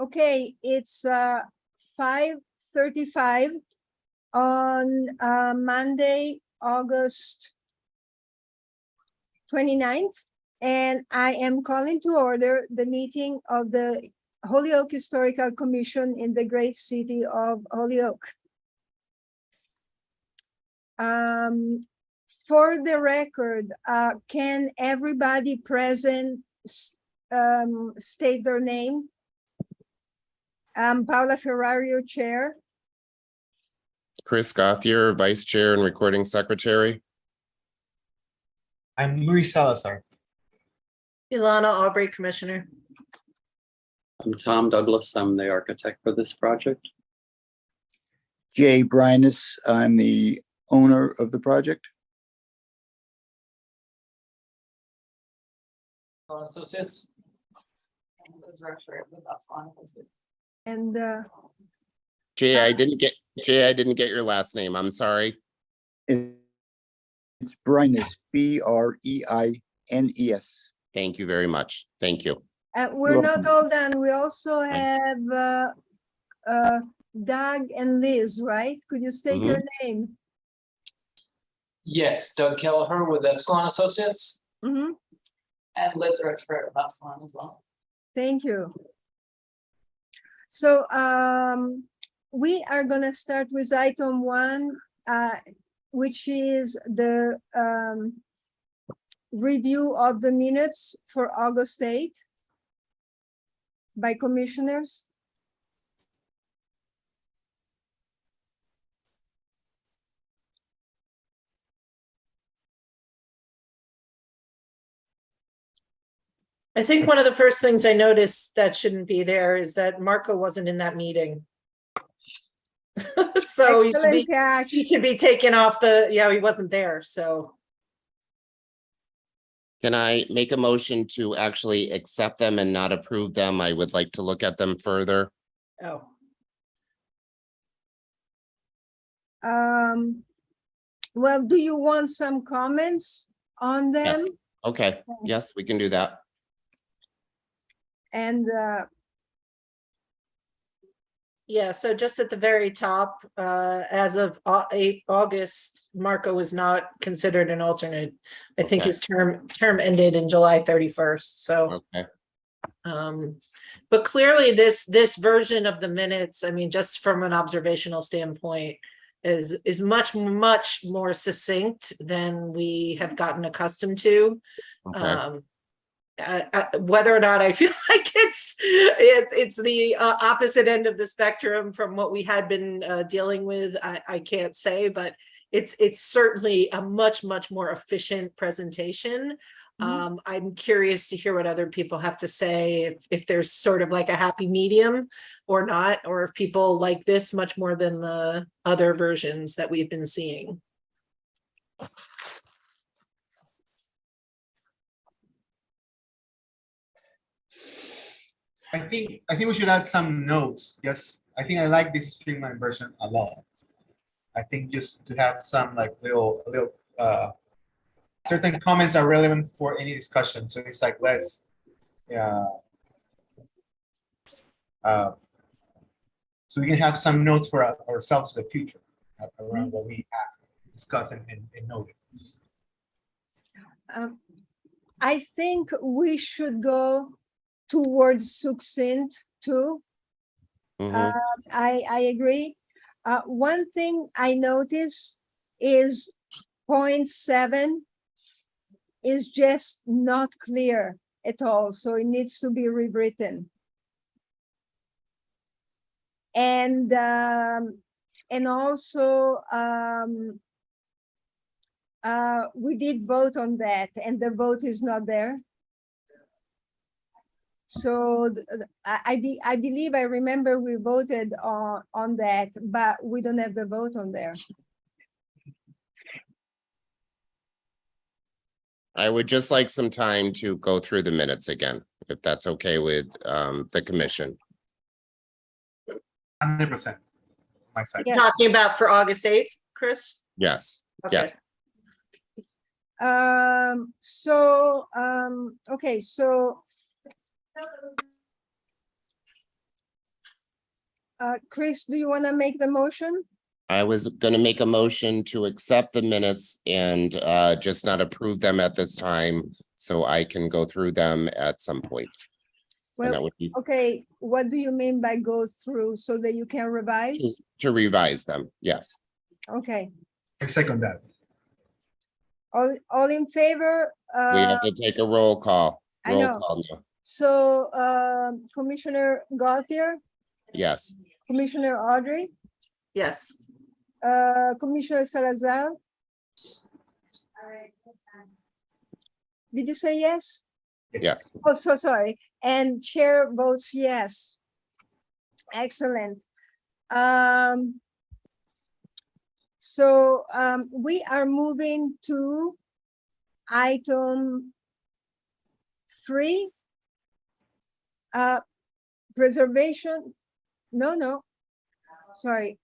Okay, it's 5:35 on Monday, August 29th, and I am calling to order the meeting of the Holyoke Historical Commission in the great city of Holyoke. For the record, can everybody present state their name? Paula Ferrario, Chair. Chris Gothier, Vice Chair and Recording Secretary. I'm Luis Salazar. Ilana Aubrey, Commissioner. I'm Tom Douglas. I'm the architect for this project. Jay Bryness, I'm the owner of the project. Associates. And Jay, I didn't get your last name. I'm sorry. It's Bryness, B-R-E-I-N-E-S. Thank you very much. Thank you. we're You're not welcome. all done. We also have Doug and Liz, right? Could you state your name? Yes, Doug Kelleher with Epsilon Associates. Mhm. And Liz Richford of Epsilon as well. Thank you. So we are gonna start with item 1, which is the review of the minutes for August 8th by commissioners. I think one of the first things I noticed that shouldn't be there is that Marco wasn't in that meeting. So he Excellent catch. should be taken off the, he wasn't there, so. Can I make a motion to actually accept them and not approve them? I would like to look at them further. Oh, Well, do you want some comments on them? Yes. Okay. Yes, we can do that. And yeah, so just at the very top, as of 8 August, Marco was not considered an alternate. I think Okay. his term ended in July 31st, so. Okay. But clearly this version of the minutes, I mean, just from an observational standpoint, is much more succinct than we have gotten accustomed to. Okay. Whether or not I feel like it's the opposite end of the spectrum from what we had been dealing with, I can't say, but it's certainly a much more efficient presentation. I'm curious to hear what other people have to say, if there's sort of like a happy medium or not, or if people like this much more than the other versions that we've been seeing. I think we should add some notes. Just I think I like this streamlined version a lot. I think just to have some like little certain comments are relevant for any discussion. So it's like less so we can have some notes for ourselves for the future around what we have discussed and noted. I think we should go towards succinct too. Mhm. I agree. One thing I notice is point 7 is just not clear at all, so it needs to be rewritten. And also we did vote on that, and the vote is not there. So I believe I remember we voted on that, but we don't have the vote on there. I would just like some time to go through the minutes again, if that's okay with the commission. 100%. My side. Yeah. Talking about for August 8th, Chris? Yes. Okay. Yes. Okay, so Chris, do you want to make the motion? I was gonna make a motion to accept the minutes and just not approve them at this time, so I can go through them at some point. And that Well, would be okay, what do you mean by go through so that you can revise? to revise them, yes. Okay, I second that. all in favor? We have to take a roll call. I Roll know. call now. So, Commissioner Gauthier, Yes, Commissioner Audrey, Yes, Commissioner Salazar? Did you say yes? yes. Oh, so sorry. And chair votes yes. Excellent. So we are moving to item 3. Preservation. No, sorry.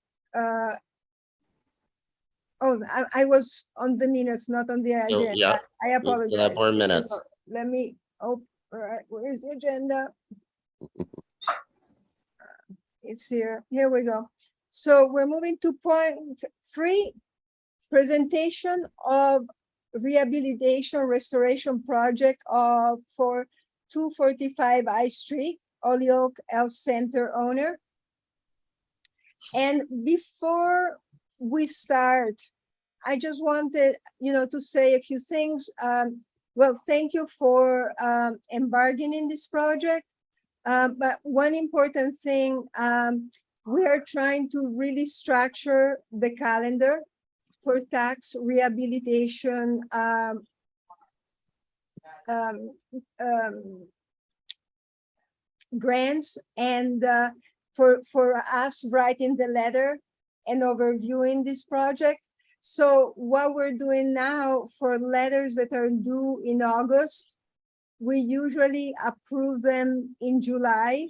Oh, I was on the minutes, not on the So, agenda. yeah, I move to apologize. that board minutes. Let me, oh, all right, where is the agenda? It's here, here we go. So we're moving to point 3, presentation of rehabilitation restoration project for 245 I Street, Holyoke Health Center owner. And before we start, I just wanted, to say a few things. Well, thank you for embarking in this project. But one important thing, we are trying to really structure the calendar for tax rehabilitation grants, and for us writing the letter and overviewing this project. So what we're doing now for letters that are due in August, we usually approve them in July,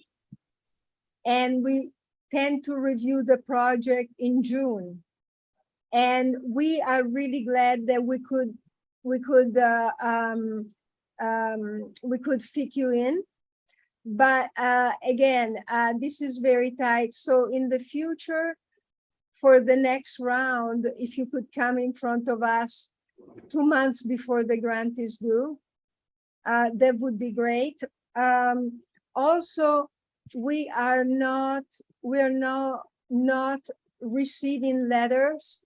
and we tend to review the project in June. And we are really glad that we could fit you in. But again, this is very tight. So in the future, for the next round, if you could come in front of us 2 months before the grant is due, that would be great. Also, we are not receiving letters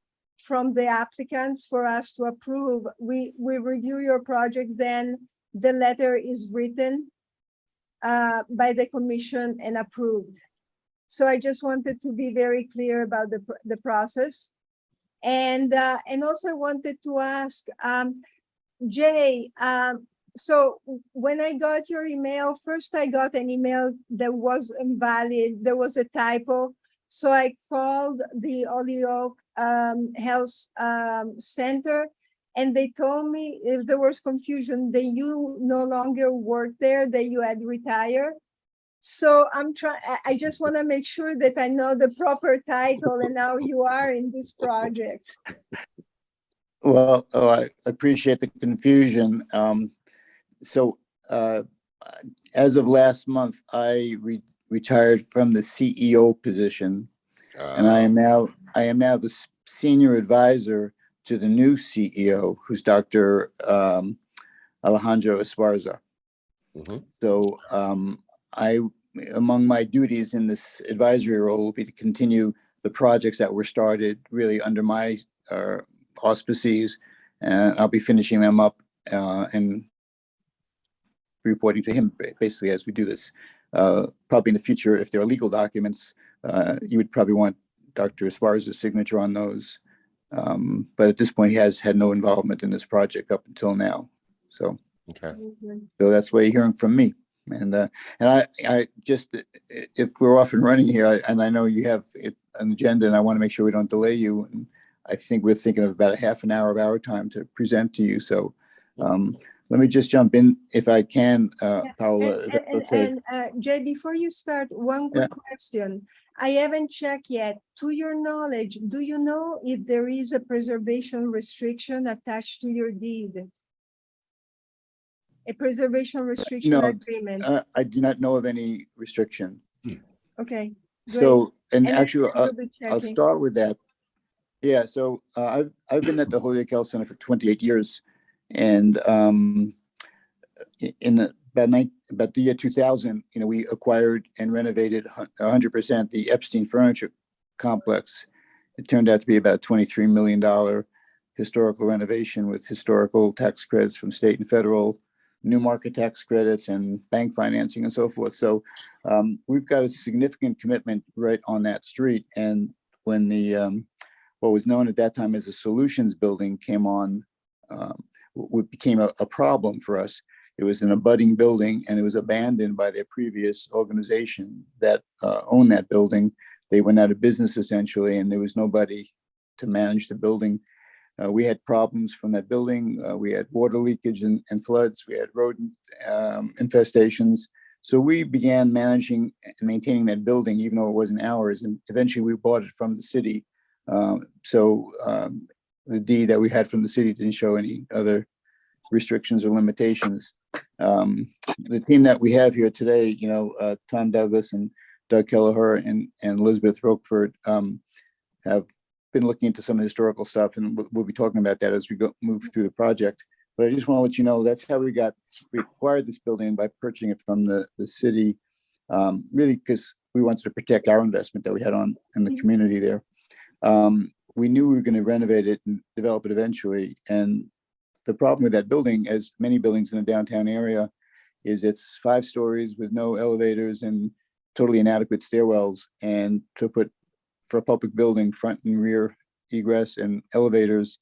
from the applicants for us to approve. We review your project, then the letter is written by the commission and approved. So I just wanted to be very clear about the process. And also I wanted to ask, Jay, so when I got your email, first I got an email that was invalid, there was a typo. So I called the Holyoke Health Center, and they told me if there was confusion that you no longer work there, that you had retired. So I just want to make sure that I know the proper title and how you are in this project. Well, I appreciate the confusion. So as of last month, I retired from the CEO position, and I am now the senior advisor to the new CEO, who's Dr. Alejandro Esparza. Mhm. So among my duties in this advisory role will be to continue the projects that were started really under my auspices, and I'll be finishing them up and reporting to him basically as we do this. Probably in the future, if there are legal documents, you would probably want Dr. Esparza's signature on those. But at this point, he has had no involvement in this project up until now. So that's what you're hearing from me. And I just, if we're off and running here, and I know you have an agenda, and I want to make sure we don't delay you. And I think we're thinking of about a half an hour of our time to present to you. So let me just jump in if I can, Paula. And Jay, before you start, one quick question. I haven't checked yet. To your knowledge, do you know if there is a preservation restriction attached to your deed? A preservation restriction No, agreement? I do not know of any restriction. Okay, So, and And then actually, we'll be I'll checking. start with that. Yeah, so I've been at the Holyoke Health Center for 28 years, and in about the year 2000, we acquired and renovated 100% the Epstein Furniture Complex. It turned out to be about $23 million historical renovation with historical tax credits from state and federal, new market tax credits, and bank financing and so forth. So we've got a significant commitment right on that street. And when the what was known at that time as the Solutions Building came on, what became a problem for us. It was an abutting building, and it was abandoned by their previous organization that owned that building. They went out of business essentially, and there was nobody to manage the building. We had problems from that building. We had water leakage and floods. We had rodent infestations. So we began managing and maintaining that building, even though it wasn't ours. And eventually we bought it from the city. The deed that we had from the city didn't show any other restrictions or limitations. The team that we have here today, Tom Douglas and Doug Kelleher and Elizabeth Roquefort have been looking into some historical stuff, and we'll be talking about that as we move through the project. But I just want to let you know that's how we acquired this building, by purchasing it from the city, really because we wanted to protect our investment that we had in the community there. We knew we were going to renovate it and develop it eventually. And the problem with that building, as many buildings in the downtown area, is it's 5 stories with no elevators and totally inadequate stairwells. And to put, for a public building, front and rear egress and elevators,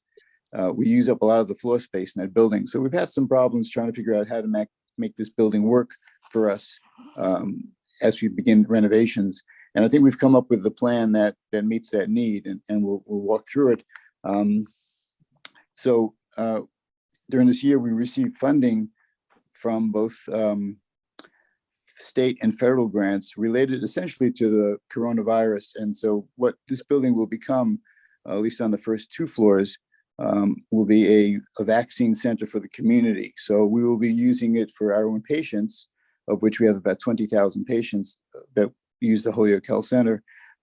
we use up a lot of the floor space in that building. So we've had some problems trying to figure out how to make this building work for us as we begin renovations. And I think we've come up with the plan that meets that need, and we'll walk through it. During this year, we received funding from both state and federal grants related essentially to the coronavirus. And so what this building will become, at least on the first 2 floors, will be a vaccine center for the community. So we will be using it for our own patients, of which we have about 20,000 patients that use the Holyoke Health Center.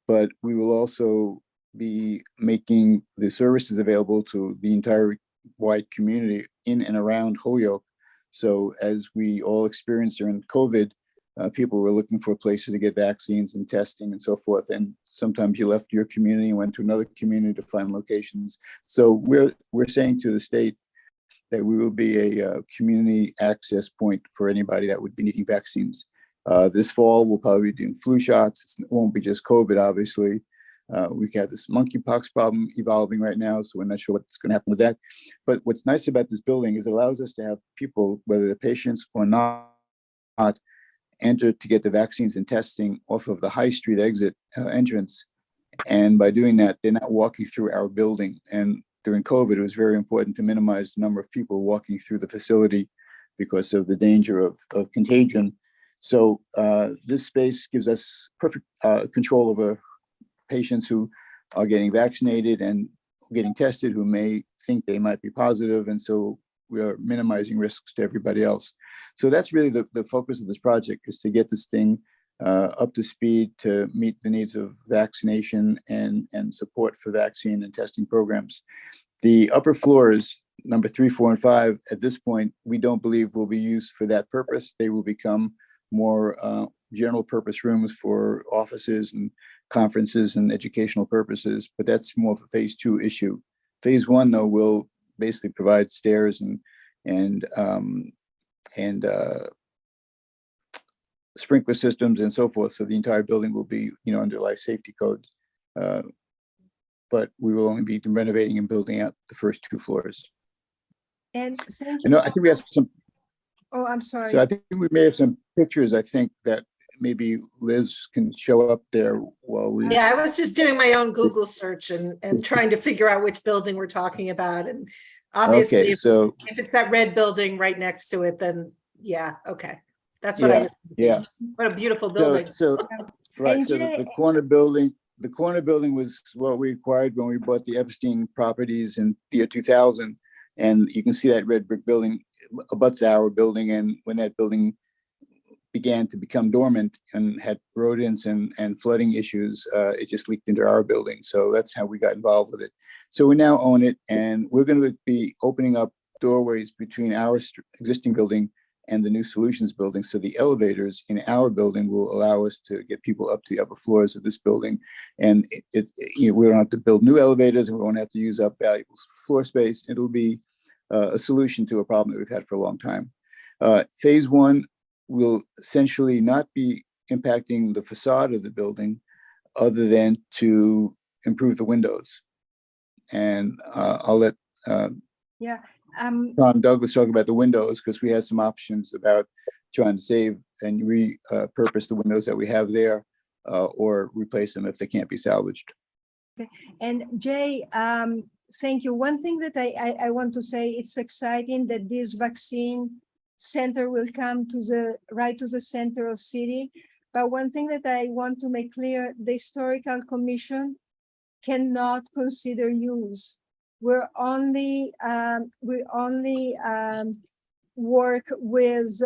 But we will also be making the services available to the entire wide community in and around Holyoke. So as we all experienced during COVID, people were looking for places to get vaccines and testing and so forth. And sometimes you left your community and went to another community to find locations. So we're saying to the state that we will be a community access point for anybody that would be needing vaccines. This fall, we'll probably be doing flu shots. It won't be just COVID, obviously. We have this monkeypox problem evolving right now, so we're not sure what's going to happen with that. But what's nice about this building is it allows us to have people, whether they're patients or not, enter to get the vaccines and testing off of the High Street exit entrance. And by doing that, they're not walking through our building. And during COVID, it was very important to minimize the number of people walking through the facility because of the danger of contagion. So this space gives us perfect control over patients who are getting vaccinated and getting tested, who may think they might be positive. And so we are minimizing risks to everybody else. So that's really the focus of this project, is to get this thing up to speed to meet the needs of vaccination and support for vaccine and testing programs. The upper floors, number 3, 4, and 5, at this point, we don't believe will be used for that purpose. They will become more general purpose rooms for offices and conferences and educational purposes, but that's more of a phase 2 issue. Phase 1, though, will basically provide stairs and sprinkler systems and so forth. So the entire building will be, under life safety codes. But we will only be renovating and building out the first 2 floors. And thank I you. think we have some. Oh, I'm sorry. So I think we may have some pictures, I think, that maybe Liz can show up there while we. Yeah, I was just doing my own Google search and trying to figure out which building we're talking about. And obviously, Okay, so if it's that red building right next to it, then yeah, okay. That's what yeah. what a beautiful building. So right, And so Jay- the corner building was what we acquired when we bought the Epstein properties in the year 2000. And you can see that red brick building abuts our building. And when that building began to become dormant and had rodents and flooding issues, it just leaked into our building. So that's how we got involved with it. So we now own it, and we're going to be opening up doorways between our existing building and the new solutions building. So the elevators in our building will allow us to get people up to the upper floors of this building. And we don't have to build new elevators, and we won't have to use up valuable floor space. It'll be a solution to a problem that we've had for a long time. Phase one will essentially not be impacting the facade of the building other than to improve the windows. And I'll let Yeah. Tom Douglas talk about the windows, because we had some options about trying to save and repurpose the windows that we have there, or replace them if they can't be salvaged. And Jay, thank you. One thing that I want to say, it's exciting that this vaccine center will come to right to the center of city. But one thing that I want to make clear, the historical commission cannot consider use. We only work with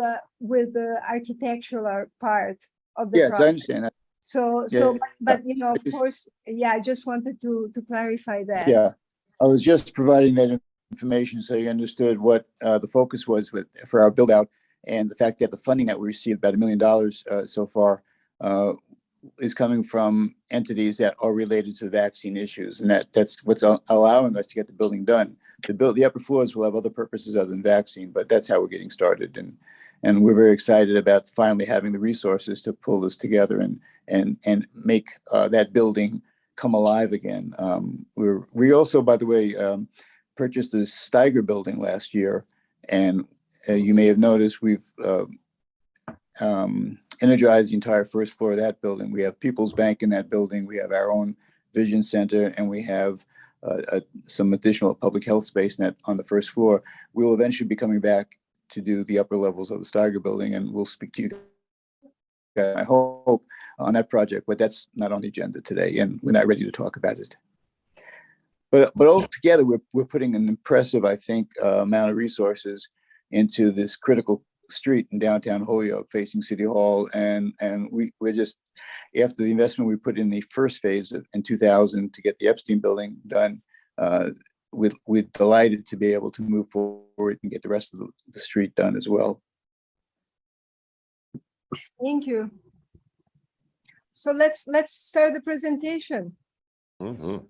the architectural part of the Yes, I project. understand that. So, Yeah, but you know, I of just- course, yeah, I just wanted to clarify that. Yeah, I was just providing that information so you understood what the focus was for our build out, and the fact that the funding that we received, about $1 million so far, is coming from entities that are related to vaccine issues, and that's what's allowing us to get the building done. The upper floors will have other purposes other than vaccine, but that's how we're getting started, and we're very excited about finally having the resources to pull this together and make that building come alive again. We also, by the way, purchased the Steiger building last year, and you may have noticed we've energized the entire first floor of that building. We have People's Bank in that building. We have our own vision center, and we have some additional public health space on the first floor. We will eventually be coming back to do the upper levels of the Steiger building, and we'll speak to you, I hope, on that project, but that's not on the agenda today, and we're not ready to talk about it. But altogether, we're putting an impressive, I think, amount of resources into this critical street in downtown Holyoke facing City Hall. And we're just, after the investment we put in the first phase in 2000 to get the Epstein building done, we're delighted to be able to move forward and get the rest of the street done as well. Thank you. So let's start the presentation. Mhm.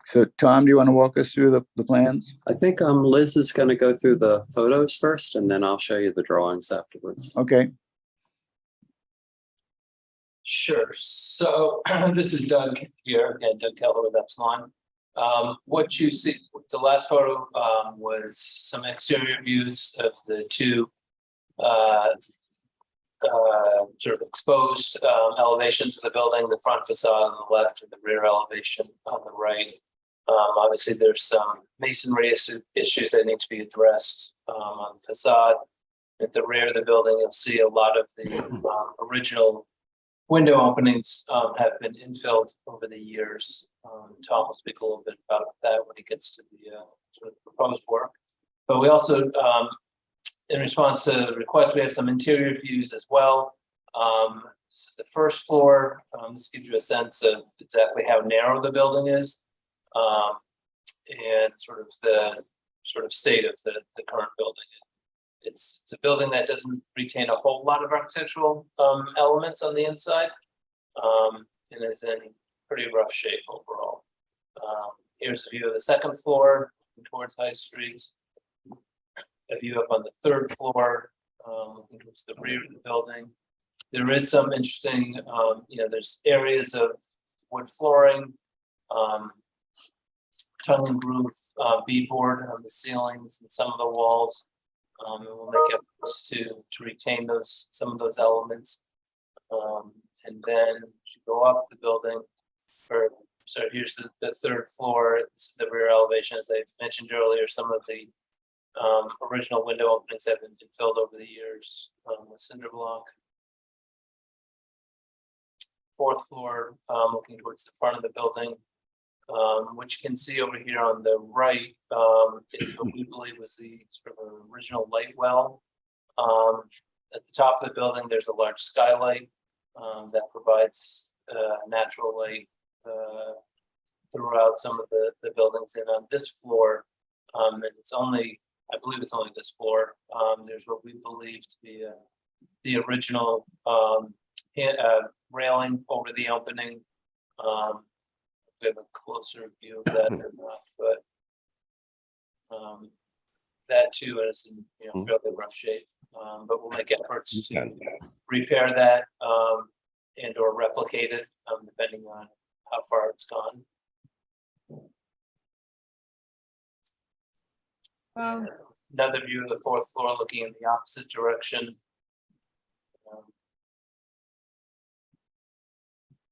So Tom, do you want to walk us through the plans? I think Liz is going to go through the photos first, and then I'll show you the drawings afterwards. Okay. Sure. So this is Doug here, again, Doug Keller with Epsilon. What you see, the last photo was some exterior views of the two sort of exposed elevations of the building, the front facade on the left and the rear elevation on the right. Obviously, there's some masonry issues that need to be addressed on the facade. At the rear of the building, you'll see a lot of the original window openings have been infilled over the years. Tom will speak a little bit about that when he gets to the sort of proposed work. But we also, in response to the request, we have some interior views as well. This is the first floor. This gives you a sense of exactly how narrow the building is, and sort of the state of the current building. It's a building that doesn't retain a whole lot of architectural elements on the inside, and is in pretty rough shape overall. Here's a view of the second floor towards High Street. A view up on the third floor, looking towards the rear of the building. There is some interesting, there's areas of wood flooring, tongue and groove beadboard on the ceilings and some of the walls. And we'll make efforts to retain some of those elements. And then you go up the building. So here's the third floor. This is the rear elevation. As I mentioned earlier, some of the original window openings have been filled over the years with cinder block. Fourth floor, looking towards the front of the building, which you can see over here on the right, is what we believe was the sort of original light well At the top of the building, there's a large skylight that provides natural light throughout some of the buildings. And on this floor, and it's only, I believe it's only this floor, there's what we believe to be the original railing over the opening. We have a closer view of that or not, but that too is in fairly rough shape. But we'll make efforts to repair that and or replicate it, depending on how far it's gone. Another view of the fourth floor looking in the opposite direction.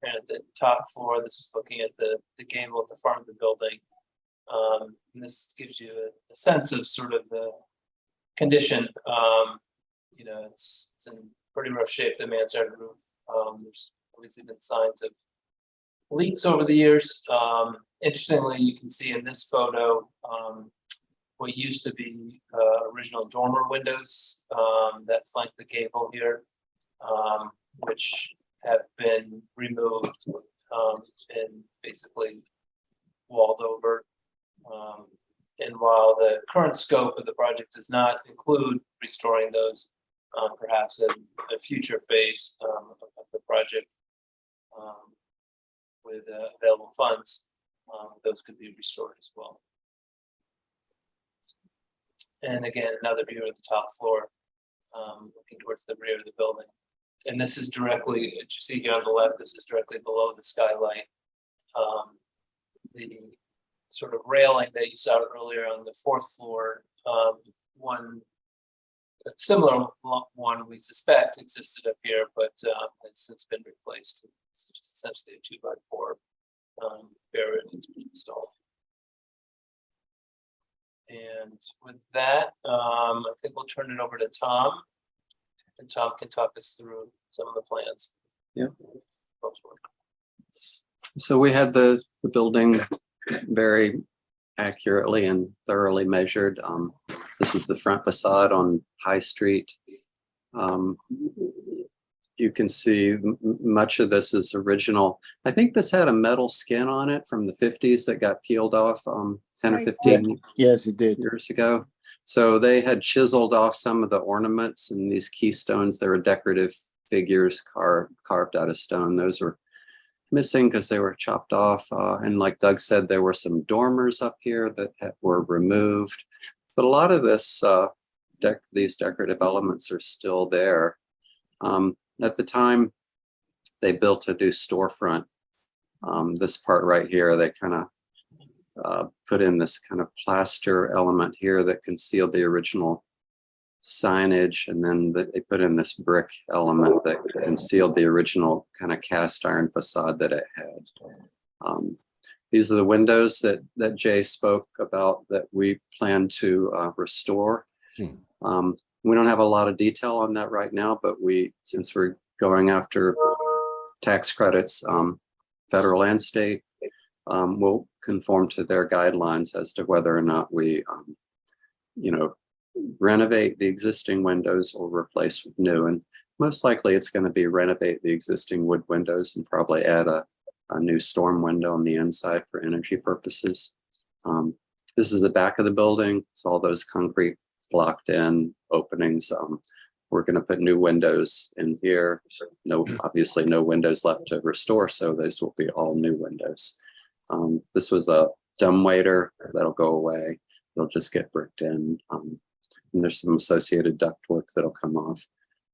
And at the top floor, this is looking at the gable at the front of the building. And this gives you a sense of sort of the condition. It's in pretty rough shape, the mansard roof. There's obviously been signs of leaks over the years. Interestingly, you can see in this photo what used to be original dormer windows that flank the gable here, which have been removed and basically walled over. And while the current scope of the project does not include restoring those, perhaps in a future phase of the project with available funds, those could be restored as well. And again, another view of the top floor, looking towards the rear of the building. And this is directly, as you see here on the left, this is directly below the skylight. The sort of railing that you saw earlier on the fourth floor, a similar one we suspect existed up here, but has since been replaced. It's just essentially a 2x4 barrier that's been installed. And with that, I think we'll turn it over to Tom. And Tom can talk us through some of the plans. Yeah. So we had the building very accurately and thoroughly measured. This is the front facade on High Street. You can see much of this is original. I think this had a metal skin on it from the 50s that got peeled off 10 or 15 Yes, it did. years ago. So they had chiseled off some of the ornaments and these keystones. There were decorative figures carved out of stone. Those were missing because they were chopped off. And like Doug said, there were some dormers up here that were removed. But a lot of this, these decorative elements are still there. At the time, they built a new storefront. This part right here, they kind of put in this kind of plaster element here that concealed the original signage, and then they put in this brick element that concealed the original kind of cast iron facade that it had. These are the windows that Jay spoke about that we plan to restore. We don't have a lot of detail on that right now, but since we're going after tax credits, federal and state, will conform to their guidelines as to whether or not we, renovate the existing windows or replace with new. And most likely it's going to be renovate the existing wood windows and probably add a new storm window on the inside for energy purposes. This is the back of the building. It's all those concrete blocked in openings. We're going to put new windows in here. Obviously no windows left to restore, so those will be all new windows. This was a dumbwaiter that'll go away. It'll just get bricked in. And there's some associated ductwork that'll come off.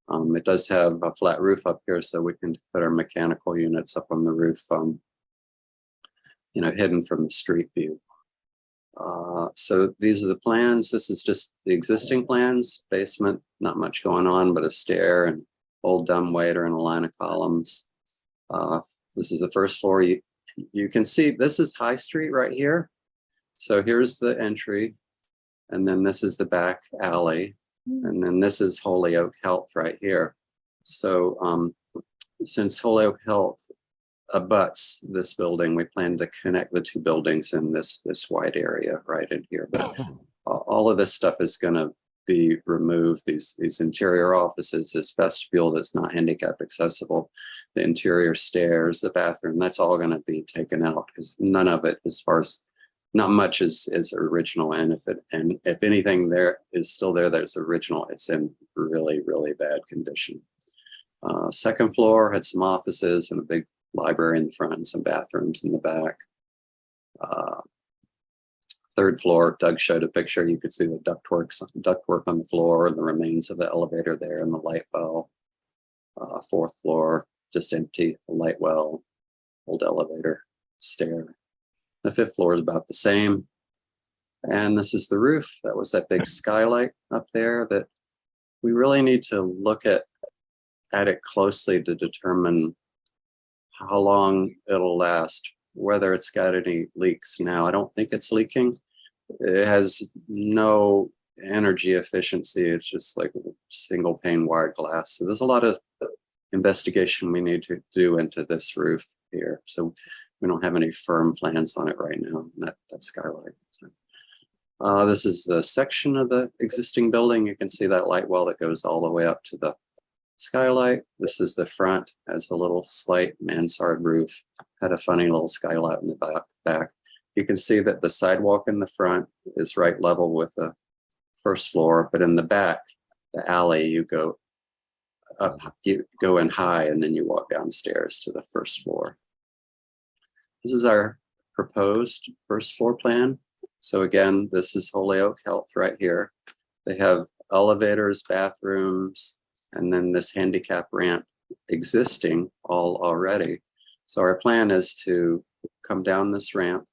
It does have a flat roof up here, so we can put our mechanical units up on the roof, hidden from the street view. So these are the plans. This is just the existing plans. Basement, not much going on, but a stair and old dumbwaiter and a line of columns. This is the first floor. You can see this is High Street right here. So here's the entry, and then this is the back alley, and then this is Holyoke Health right here. So since Holyoke Health abuts this building, we plan to connect the two buildings in this wide area right in here. But all of this stuff is going to be removed. These interior offices, this vestibule that's not handicap accessible, the interior stairs, the bathroom, that's all going to be taken out because none of it, as far as not much is original. And if anything there is still there that's original, it's in really, really bad condition. Second floor had some offices and a big library in the front and some bathrooms in the back. Third floor, Doug showed a picture. You could see the ductwork on the floor and the remains of the elevator there and the light well. Fourth floor, just empty, light well, old elevator, stair. The fifth floor is about the same. And this is the roof. That was that big skylight up there that we really need to look at it closely to determine how long it'll last, whether it's got any leaks. Now, I don't think it's leaking. It has no energy efficiency. It's just like single pane wired glass. So there's a lot of investigation we need to do into this roof here. So we don't have any firm plans on it right now, that skylight. So, this is the section of the existing building. You can see that light well that goes all the way up to the skylight. This is the front, has a little slight mansard roof, had a funny little skylight in the back. You can see that the sidewalk in the front is right level with the first floor, but in the back, the alley, you go up, you go in high, and then you walk downstairs to the first floor. This is our proposed first floor plan. So again, this is Holyoke Health right here. They have elevators, bathrooms, and then this handicap ramp existing all already. So our plan is to come down this ramp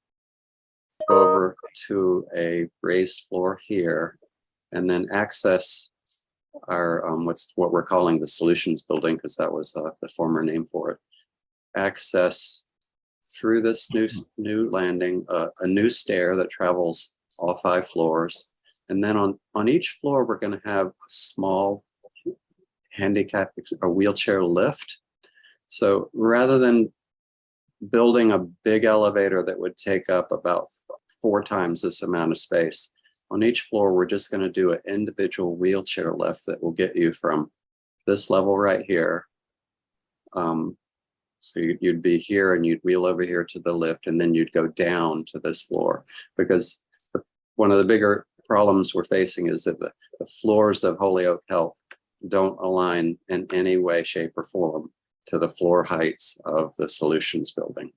over to a raised floor here, and then access our what we're calling the solutions building, because that was the former name for it. Access through this new landing, a new stair that travels all 5 floors, and then on each floor we're going to have a small handicap, a wheelchair lift. So rather than building a big elevator that would take up about 4 times this amount of space, on each floor we're just going to do an individual wheelchair lift that will get you from this level right here. So you'd be here and you'd wheel over here to the lift, and then you'd go down to this floor, because one of the bigger problems we're facing is that the floors of Holyoke Health don't align in any way, shape, or form to the floor heights of the solutions building.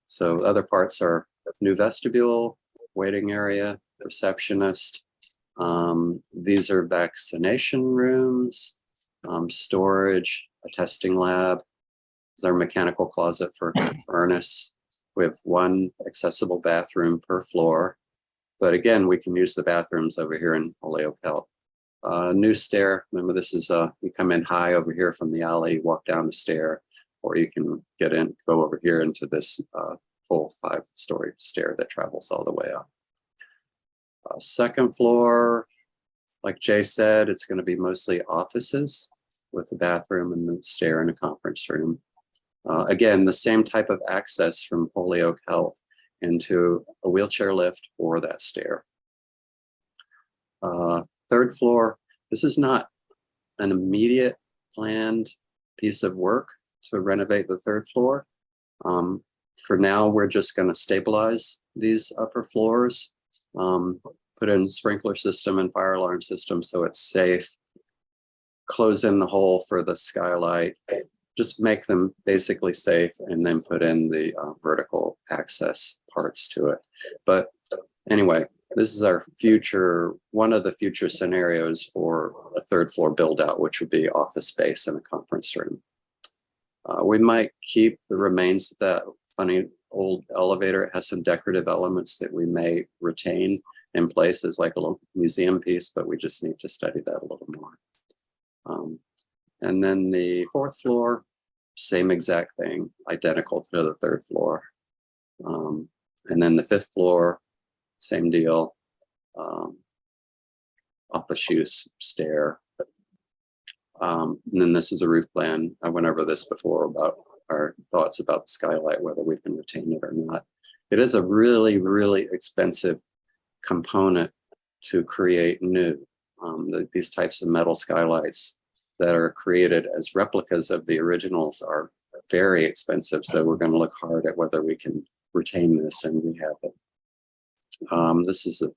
So other parts are new vestibule, waiting area, receptionist. These are vaccination rooms, storage, a testing lab. This is our mechanical closet for furnace. We have 1 accessible bathroom per floor. But again, we can use the bathrooms over here in Holyoke Health. New stair. Remember, this is you come in high over here from the alley, walk down the stair, or you can go over here into this full 5-story stair that travels all the way up. Second floor, like Jay said, it's going to be mostly offices with a bathroom and the stair and a conference room. Again, the same type of access from Holyoke Health into a wheelchair lift or that stair. Third floor, this is not an immediate planned piece of work to renovate the third floor. For now, we're just going to stabilize these upper floors, put in sprinkler system and fire alarm system so it's safe, close in the hole for the skylight, just make them basically safe, and then put in the vertical access parts to it. But anyway, this is our future, one of the future scenarios for a third floor build out, which would be office space and a conference room. We might keep the remains of that funny old elevator. It has some decorative elements that we may retain in place as like a little museum piece, but we just need to study that a little more. And then the fourth floor, same exact thing, identical to the third floor. And then the fifth floor, same deal, off the shoes stair. And then this is a roof plan. I went over this before about our thoughts about the skylight, whether we can retain it or not. It is a really, really expensive component to create new. These types of metal skylights that are created as replicas of the originals are very expensive. So we're going to look hard at whether we can retain this and rehab it. This is a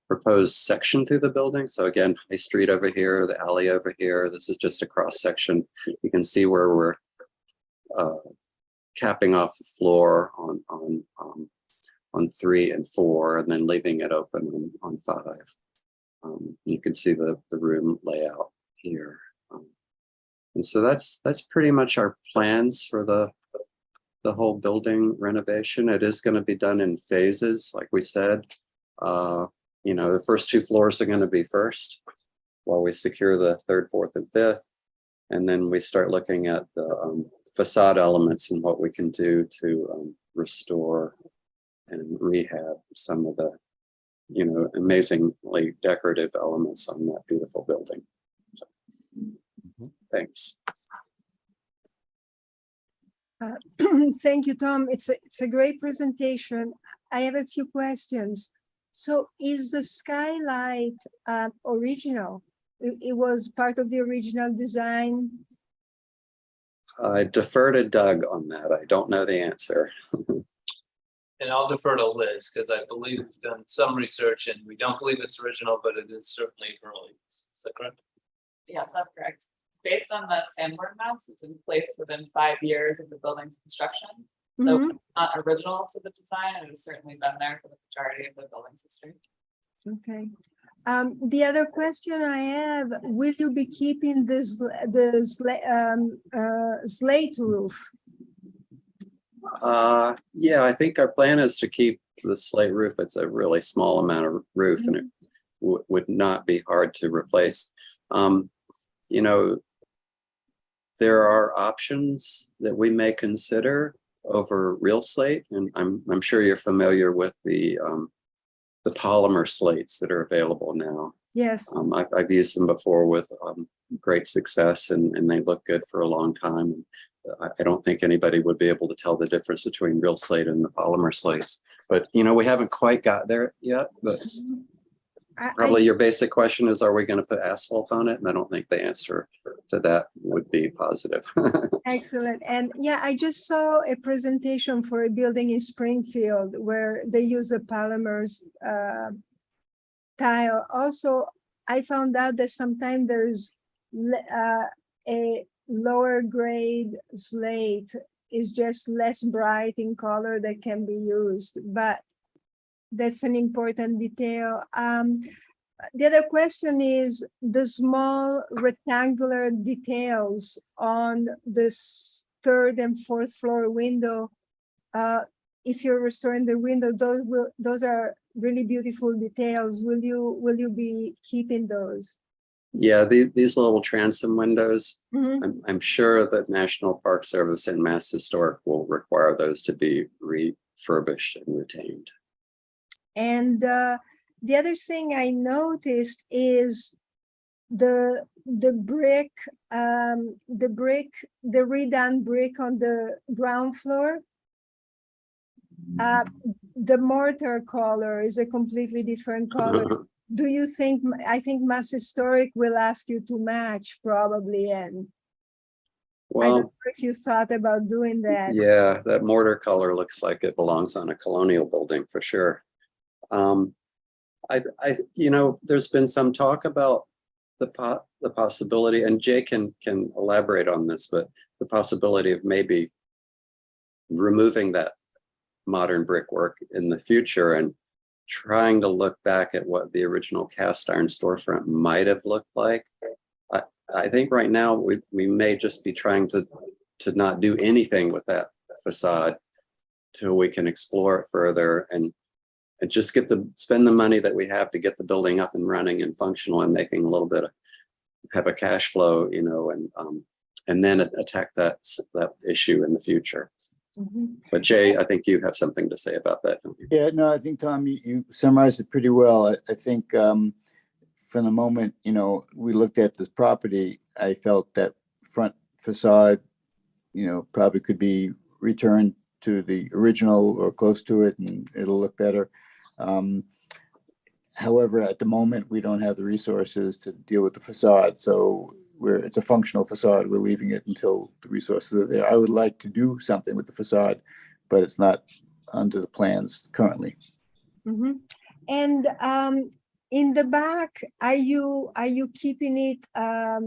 proposed section through the building. So again, High Street over here, the alley over here. This is just a cross section. You can see where we're capping off the floor on 3 and 4, and then leaving it open on 5. You can see the room layout here. And so that's pretty much our plans for the whole building renovation. It is going to be done in phases, like we said. You know, the first 2 floors are going to be first while we secure the 3rd, 4th, and 5th. And then we start looking at the facade elements and what we can do to restore and rehab some of the, you know, amazingly decorative elements on that beautiful building. So, thanks. Thank you, Tom. It's a great presentation. I have a few questions. So is the skylight original? It was part of the original design? I defer to Doug on that. I don't know the answer. And I'll defer to Liz, because I believe we've done some research and we don't believe it's original, but it is certainly early. Is that correct? Yes, that's correct. Based on the Sanborn maps, it's in place within 5 years of the building's construction. So it's not original to the design. It has certainly been there for the majority of the building's history. Okay. The other question I have, will you be keeping this slate roof? Yeah, I think our plan is to keep the slate roof. It's a really small amount of roof, and it would not be hard to replace. You know, there are options that we may consider over real slate, and I'm sure you're familiar with the polymer slates that are available now. Yes. I've used them before with great success, and they look good for a long time. I don't think anybody would be able to tell the difference between real slate and the polymer slates. But you know, we haven't quite got there yet. But probably your basic question is, are we going to put asphalt on it? And I don't think the answer to that would be positive. Excellent. And yeah, I just saw a presentation for a building in Springfield where they use a polymers tile. Also, I found out that sometimes there's a lower grade slate is just less bright in color that can be used, but that's an important detail. The other question is the small rectangular details on this 3rd and 4th floor window. If you're restoring the window, those are really beautiful details. Will you be keeping those? Yeah, these little transom windows, I'm sure that National Park Service and Mass Historic will require those to be refurbished and retained. And the other thing I noticed is the redone brick on the ground floor. The mortar color is a completely different color. Do you think, I think Mass Historic will ask you to match probably, and I don't know if you thought about doing that. Yeah, that mortar color looks like it belongs on a colonial building for sure. You know, there's been some talk about the possibility, and Jay can elaborate on this, but the possibility of maybe removing that modern brickwork in the future and trying to look back at what the original cast iron storefront might have looked like. I think right now we may just be trying to not do anything with that facade till we can explore it further and just spend the money that we have to get the building up and running and functional and making a little bit of, have a cash flow, you know, and then attack that issue in the future. But Jay, I think you have something to say about that. Yeah, no, I think, Tom, you summarized it pretty well. I think from the moment, you know, we looked at this property, I felt that front facade, you know, probably could be returned to the original or close to it, and it'll look better. However, at the moment, we don't have the resources to deal with the facade, so it's a functional facade. We're leaving it until the resources are there. I would like to do something with the facade, but it's not under the plans currently. Mhm. And in the back, are you keeping it? Are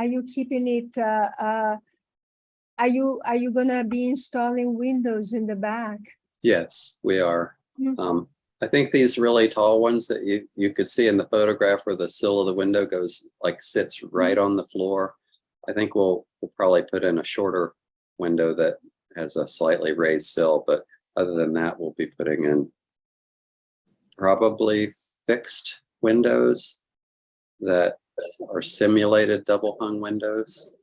you keeping it? Are you gonna be installing windows in the back? Yes, we are. Mhm. I think these really tall ones that you could see in the photograph where the sill of the window sits right on the floor. I think we'll probably put in a shorter window that has a slightly raised sill, but other than that, we'll be putting in probably fixed windows that are simulated double hung windows.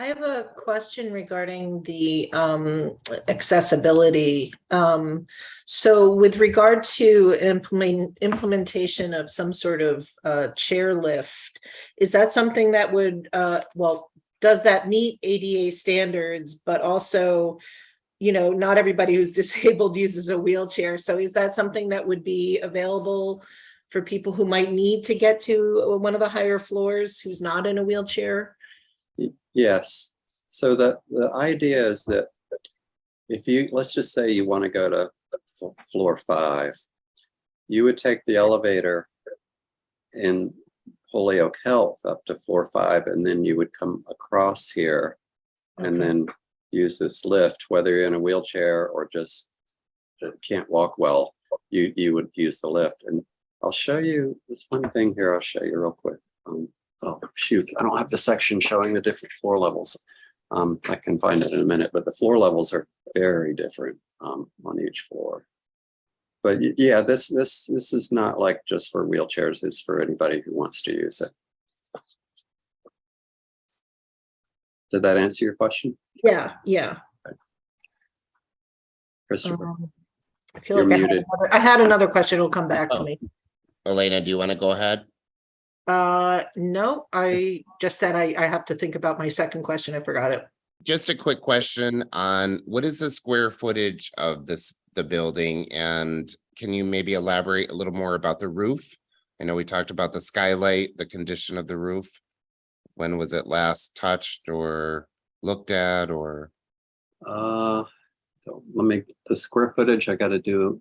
I have a question regarding the accessibility. So with regard to implementation of some sort of chairlift, is that something that would, well, does that meet ADA standards, but also, you know, not everybody who's disabled uses a wheelchair. So is that something that would be available for people who might need to get to one of the higher floors who's not in a wheelchair? Yes. So the idea is that if let's just say you want to go to floor 5, you would take the elevator in Holyoke Health up to floor 5, and then you would come across here and then use this lift, whether you're in a wheelchair or just can't walk well, you would use the lift. And I'll show you this one thing here. I'll show you real quick. Oh, shoot, I don't have the section showing the different floor levels. I can find it in a minute, but the floor levels are very different on each floor. But yeah, this is not like just for wheelchairs. It's for anybody who wants to use it. Did that answer your question? Yeah, yeah. Christopher, I feel you're like muted. I had another question. It'll come back to Oh. me. Elena, do you want to go ahead? No, I just said I have to think about my second question. I forgot it. Just a quick question on what is the square footage of the building, and can you maybe elaborate a little more about the roof? I know we talked about the skylight, the condition of the roof. When was it last touched or looked at, or? So the square footage I got to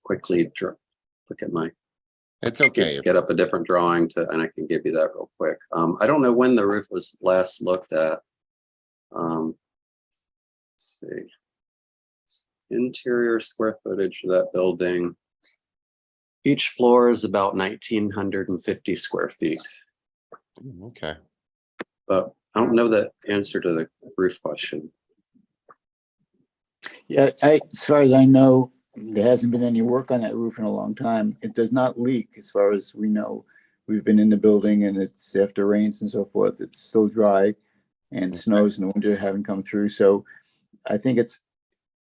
quickly look at my. It's okay. Get up a different drawing and I can give you that real quick. I don't know when the roof was last looked at. Let's see. Interior square footage of that building. Each floor is about 1,950 square feet. Okay. But I don't know the answer to the roof question. Yeah, as far as I know, there hasn't been any work on that roof in a long time. It does not leak as far as we know. We've been in the building and it's after rains and so forth, it's still dry, and snows in the winter haven't come through. So I think it's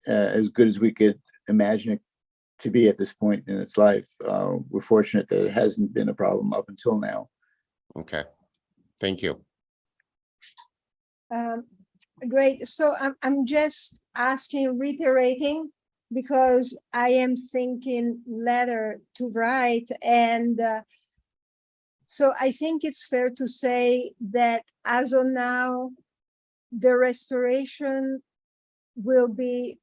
as good as we could imagine it to be at this point in its life. We're fortunate that it hasn't been a problem up until now. Okay. Thank you. Great. So I'm just asking, reiterating, because I am thinking letter to write. And so I think it's fair to say that as of now, the restoration will be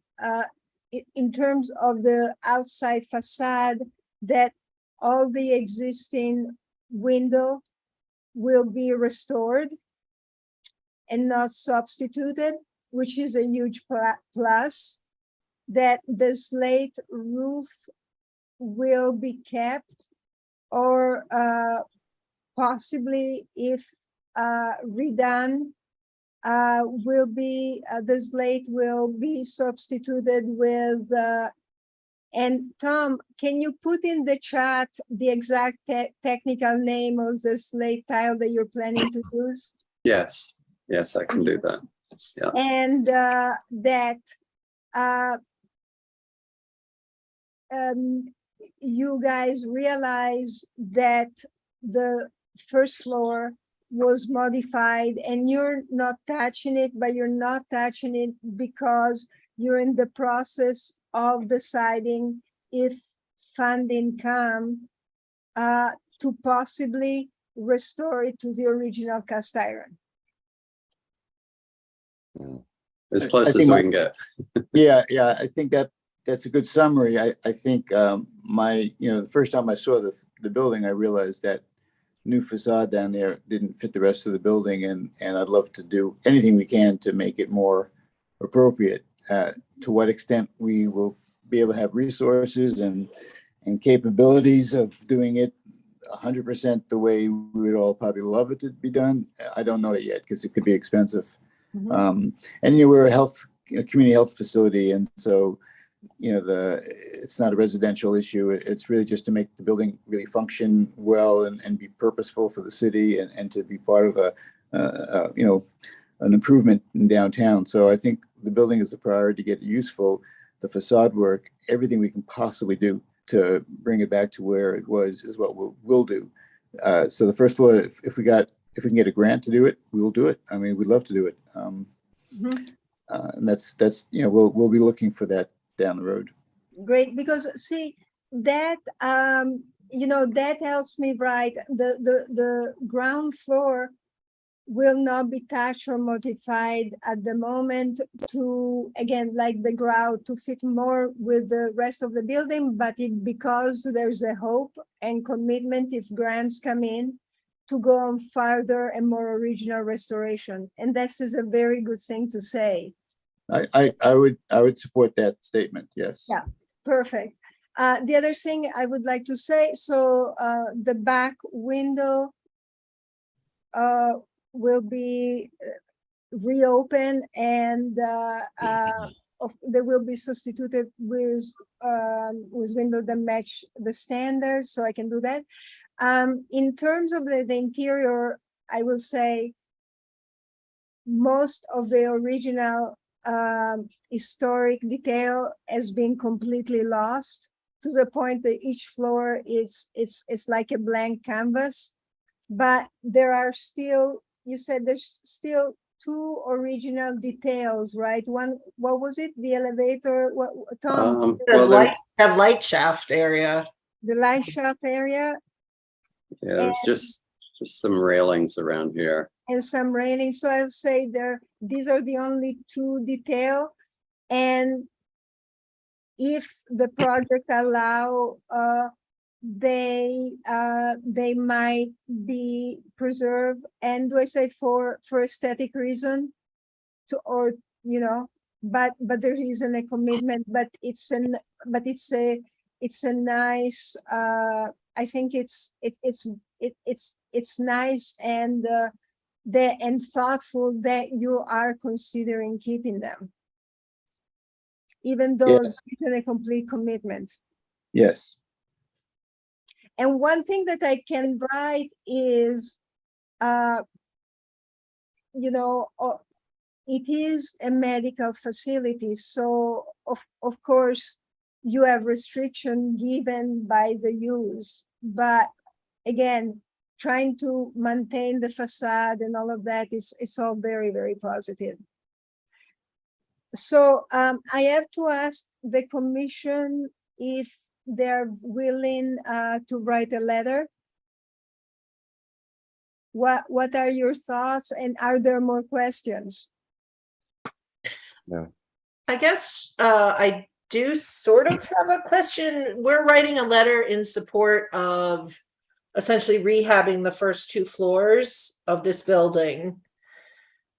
in terms of the outside facade, that all the existing window will be restored and not substituted, which is a huge plus. That the slate roof will be kept, or possibly, if redone, will be the slate will be substituted with. And Tom, can you put in the chat the exact technical name of the slate tile that you're planning to use? Yes, I can do that. Yeah. And that you guys realize that the first floor was modified and you're not touching it, but you're not touching it because you're in the process of deciding if funding come to possibly restore it to the original cast iron. As I close think as we my- can get. Yeah, I think that's a good summary. I think the first time I saw the building, I realized that new facade down there didn't fit the rest of the building, and I'd love to do anything we can to make it more appropriate. To what extent we will be able to have resources and capabilities of doing it 100% the way we would all probably love it to be done, I don't know that yet, because it could be expensive. Mhm. And we're a community health facility, and so it's not a residential issue. It's really just to make the building really function well and be purposeful for the city and to be part of an improvement in downtown. So I think the building is a priority to get it useful. The facade work, everything we can possibly do to bring it back to where it was is what we'll do. So the first floor, if we can get a grant to do it, we'll do it. I mean, we'd love to do it. Mhm. And that's we'll be looking for that down the road. Great, because see, that, that helps me, right? The ground floor will not be touched or modified at the moment to, again, like the grout, to fit more with the rest of the building, but because there's a hope and commitment, if grants come in, to go on further and more original restoration. And this is a very good thing to say. I would support that statement. Yes. Yeah. Perfect. The other thing I would like to say, so the back window will be reopened, and they will be substituted with windows that match the standards, so I can do that. In terms of the interior, I will say most of the original historic detail has been completely lost, to the point that each floor it's like a blank canvas. But there are still, you said there's still two original details, right? One, what was it? The elevator, what, Tom? The light shaft area. The light shaft area There's just some railings around here. and some railing. So I'll say these are the only two detail. And if the project allow, they might be preserved. And do I say for aesthetic reason but there isn't a commitment, but it's a nice, I think it's nice and thoughtful that you are considering keeping them, even though it's not a complete commitment. Yes. And one thing that I can write is, it is a medical facility, so of course you have restriction given by the use, but again, trying to maintain the facade and all of that it's all very, very positive. So I have to ask the commission if they're willing to write a letter. What are your thoughts, and are there more questions? I guess I do sort of have a question. We're writing a letter in support of essentially rehabbing the first two floors of this building,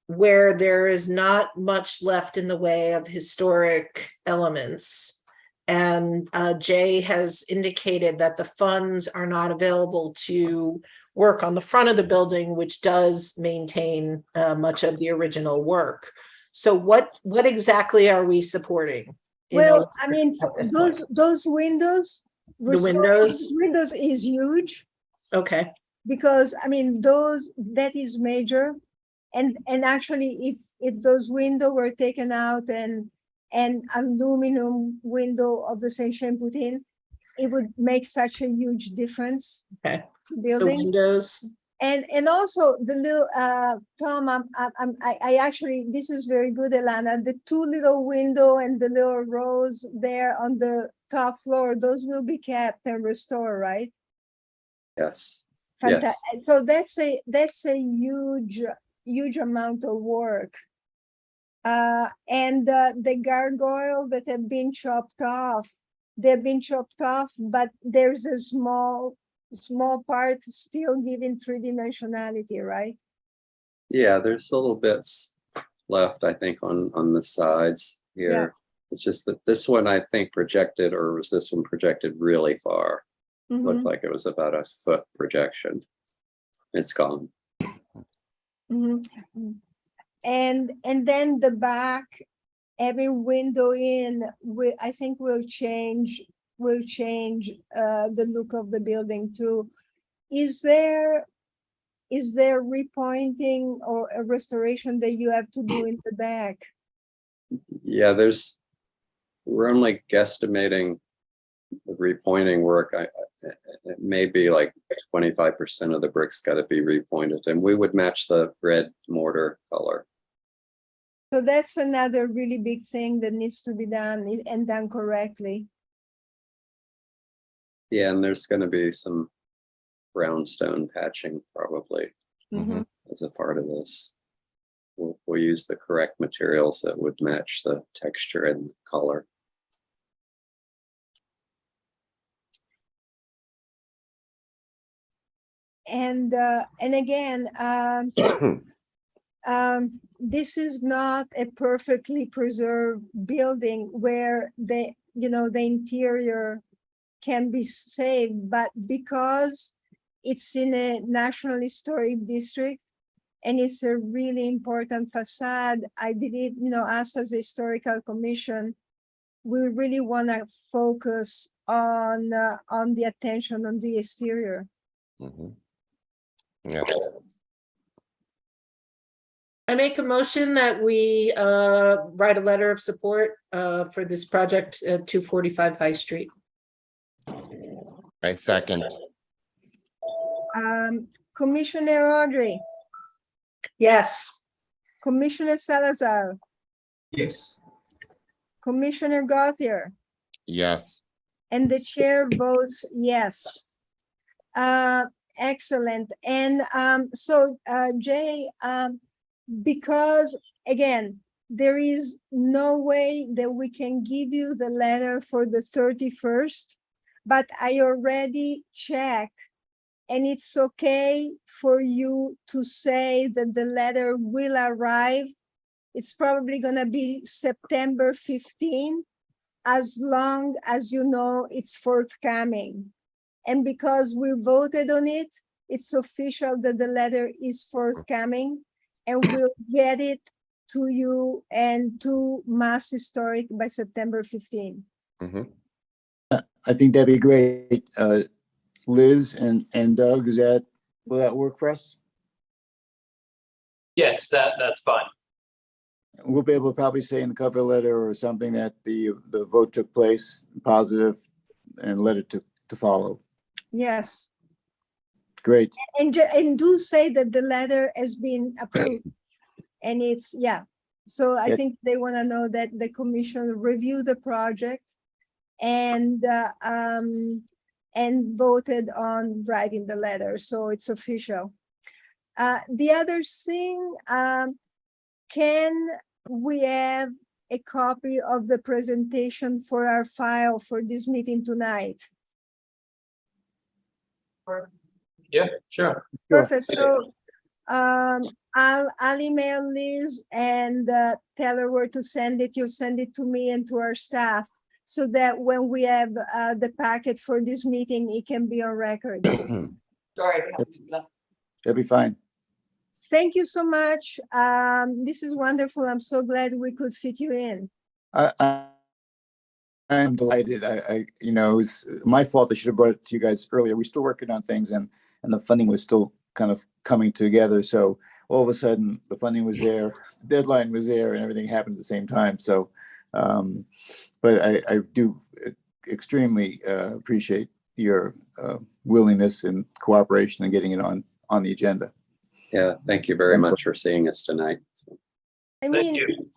where there is not much left in the way of historic elements. And Jay has indicated that the funds are not available to work on the front of the building, which does maintain much of the original work. So what exactly are we supporting? Well, I mean, point? those windows, The windows? windows is huge, Okay. because I mean, that is major. And actually, if those windows were taken out and aluminum window of the same shape put in, it would make such a huge difference. Okay. to The building. windows. And also the little, Tom, I actually, this is very good, Elana. The two little window and the little rows there on the top floor, those will be kept and restored, right? Yes, Fanta- yes. So that's a huge amount of work. And the gargoyle that have been chopped off, they've been chopped off, but there's a small part still giving three-dimensionality, right? Yeah, there's little bits left, I think, on the sides here. Yeah. It's just that this one, I think, projected, or was this one projected really far? Looked Mhm, like it was about a foot projection. It's gone. mhm. And then the back, every window in, I think will change the look of the building too. Is there repointing or a restoration that you have to do in the back? Yeah, we're only guesstimating the repointing work. It may be like 25% of the bricks got to be repointed, and we would match the red mortar color. So that's another really big thing that needs to be done and done correctly. Yeah, and there's going to be some brownstone patching probably Mhm. as a part of this. We'll use the correct materials that would match the texture and the color. And again, this is not a perfectly preserved building where the interior can be saved, but because it's in a National Historic District and it's a really important facade, I believe, us as a historical commission, we really want to focus on the attention on the exterior. Mhm. Yes, I make a motion that we write a letter of support for this project at 245 High Street. I second. Commissioner Audrey, Yes. Commissioner Salazar, Yes. Commissioner Gauthier, Yes. and the chair votes yes. Excellent. And so Jay, because again, there is no way that we can give you the letter for the 31st, but I already checked, and it's okay for you to say that the letter will arrive. It's probably gonna be September 15, as long as you know it's forthcoming. And because we voted on it, it's official that the letter is forthcoming, and we'll get it to you and to Mass Historic by September 15. Mhm. I think that'd be great. Liz and Doug, will that work for us? Yes, that's fine. We'll be able to probably say in the cover letter or something that the vote took place, positive, and let it to follow. Yes, Great. and do say that the letter has been approved. And it's, yeah, so I Yeah. think they want to know that the commission reviewed the project and voted on writing the letter, so it's official. The other thing, can we have a copy of the presentation for our file for this meeting tonight? Yeah, sure. Sure. Perfect, so I'll email Liz and tell her where to send it. You'll send it to me and to our staff, so that when we have the packet for this meeting, it can be on record. Sorry. That'd be fine. Thank you so much. This is wonderful. I'm so glad we could fit you in. I'm delighted. It was my fault. I should have brought it to you guys earlier. We're still working on things, and the funding was still kind of coming together. So all of a sudden, the funding was there, the deadline was there, and everything happened at the same time. So, but I do extremely appreciate your willingness and cooperation and getting it on on the agenda. Yeah, thank you very much for seeing us tonight. So, I Thank mean, you.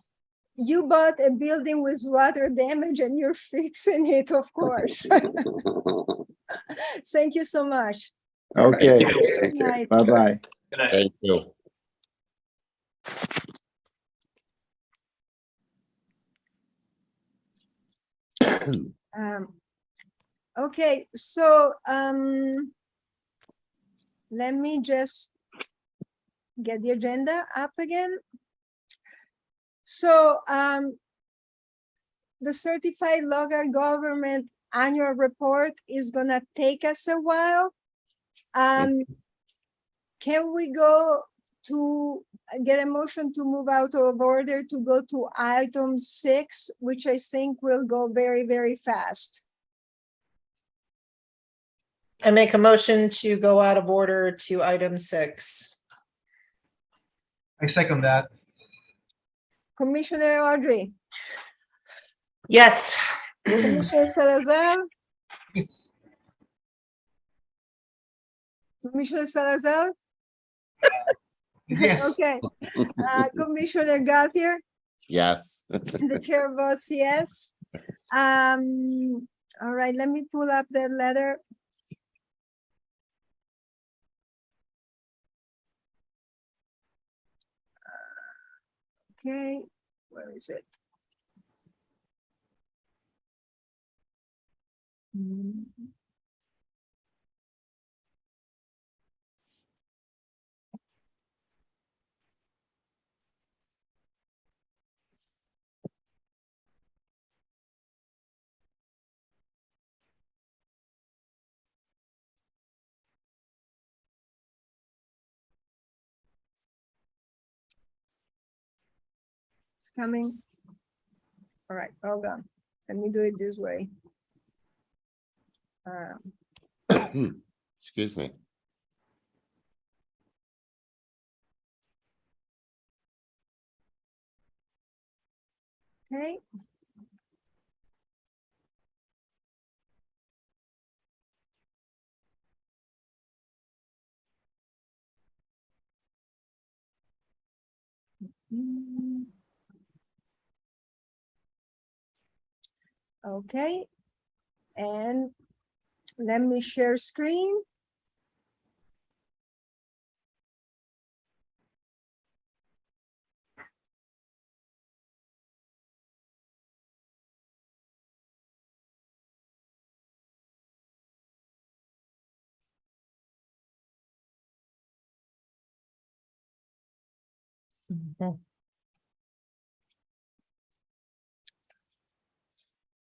you bought a building with water damage and you're fixing it, of course. Thank you so much. Okay, Thank you. Night. bye-bye. Good night. Thank you. Okay, so let me just get the agenda up again. So the certified local government annual report is gonna take us a while. Can we go to get a motion to move out of order to go to item 6, which I think will go very, very fast? I make a motion to go out of order to item 6. I second that. Commissioner Audrey, Yes. Commissioner Salazar, Yes. Commissioner Salazar, Yes. okay. Commissioner Gauthier, Yes. and the chair votes yes. All right, let me pull up that letter. Okay, where is it? It's coming. All right, hold on. Let me do it this way. Excuse me. Okay. Okay, and let me share screen.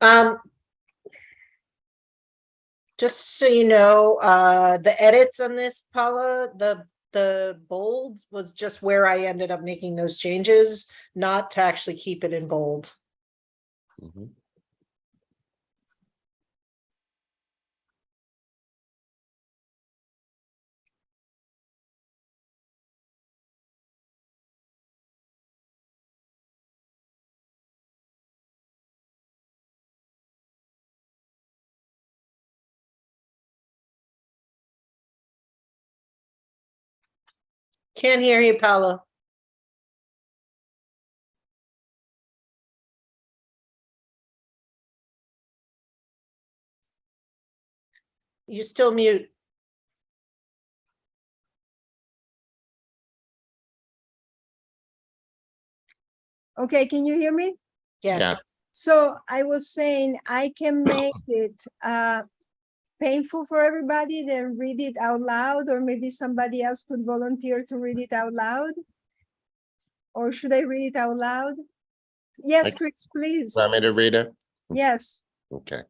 Um, just so you know, the edits on this, Paula, the bold was just where I ended up making those changes, not to actually keep it in bold. Mhm. Can't hear you, Paula. You still mute. Okay, can you hear me? Yeah. Yes. So I was saying I can make it painful for everybody, then read it out loud, or maybe somebody else could volunteer to read it out loud. Or should I read it out loud? Yes, Like- Chris, please. Want me to read it? Yes. Okay.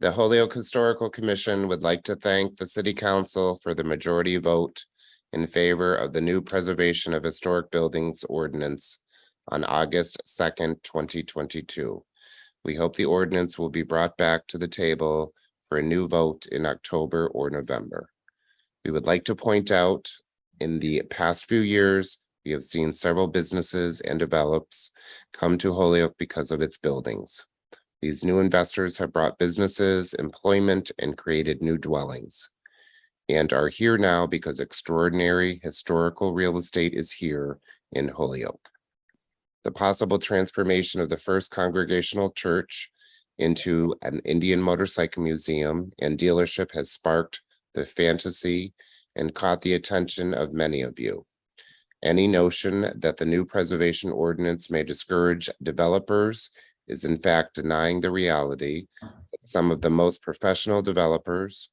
The Holyoke Historical Commission would like to thank the City Council for the majority vote in favor of the new Preservation of Historic Buildings Ordinance on August 2nd, 2022. We hope the ordinance will be brought back to the table for a new vote in October or November. We would like to point out, in the past few years, we have seen several businesses and develops come to Holyoke because of its buildings. These new investors have brought businesses, employment, and created new dwellings. and are here now because extraordinary historical real estate is here in Holyoke. The possible transformation of the First Congregational Church into an Indian motorcycle museum and dealership has sparked the fantasy and caught the attention of many of you. Any notion that the new preservation ordinance may discourage developers is in fact denying the reality that some of the most professional developers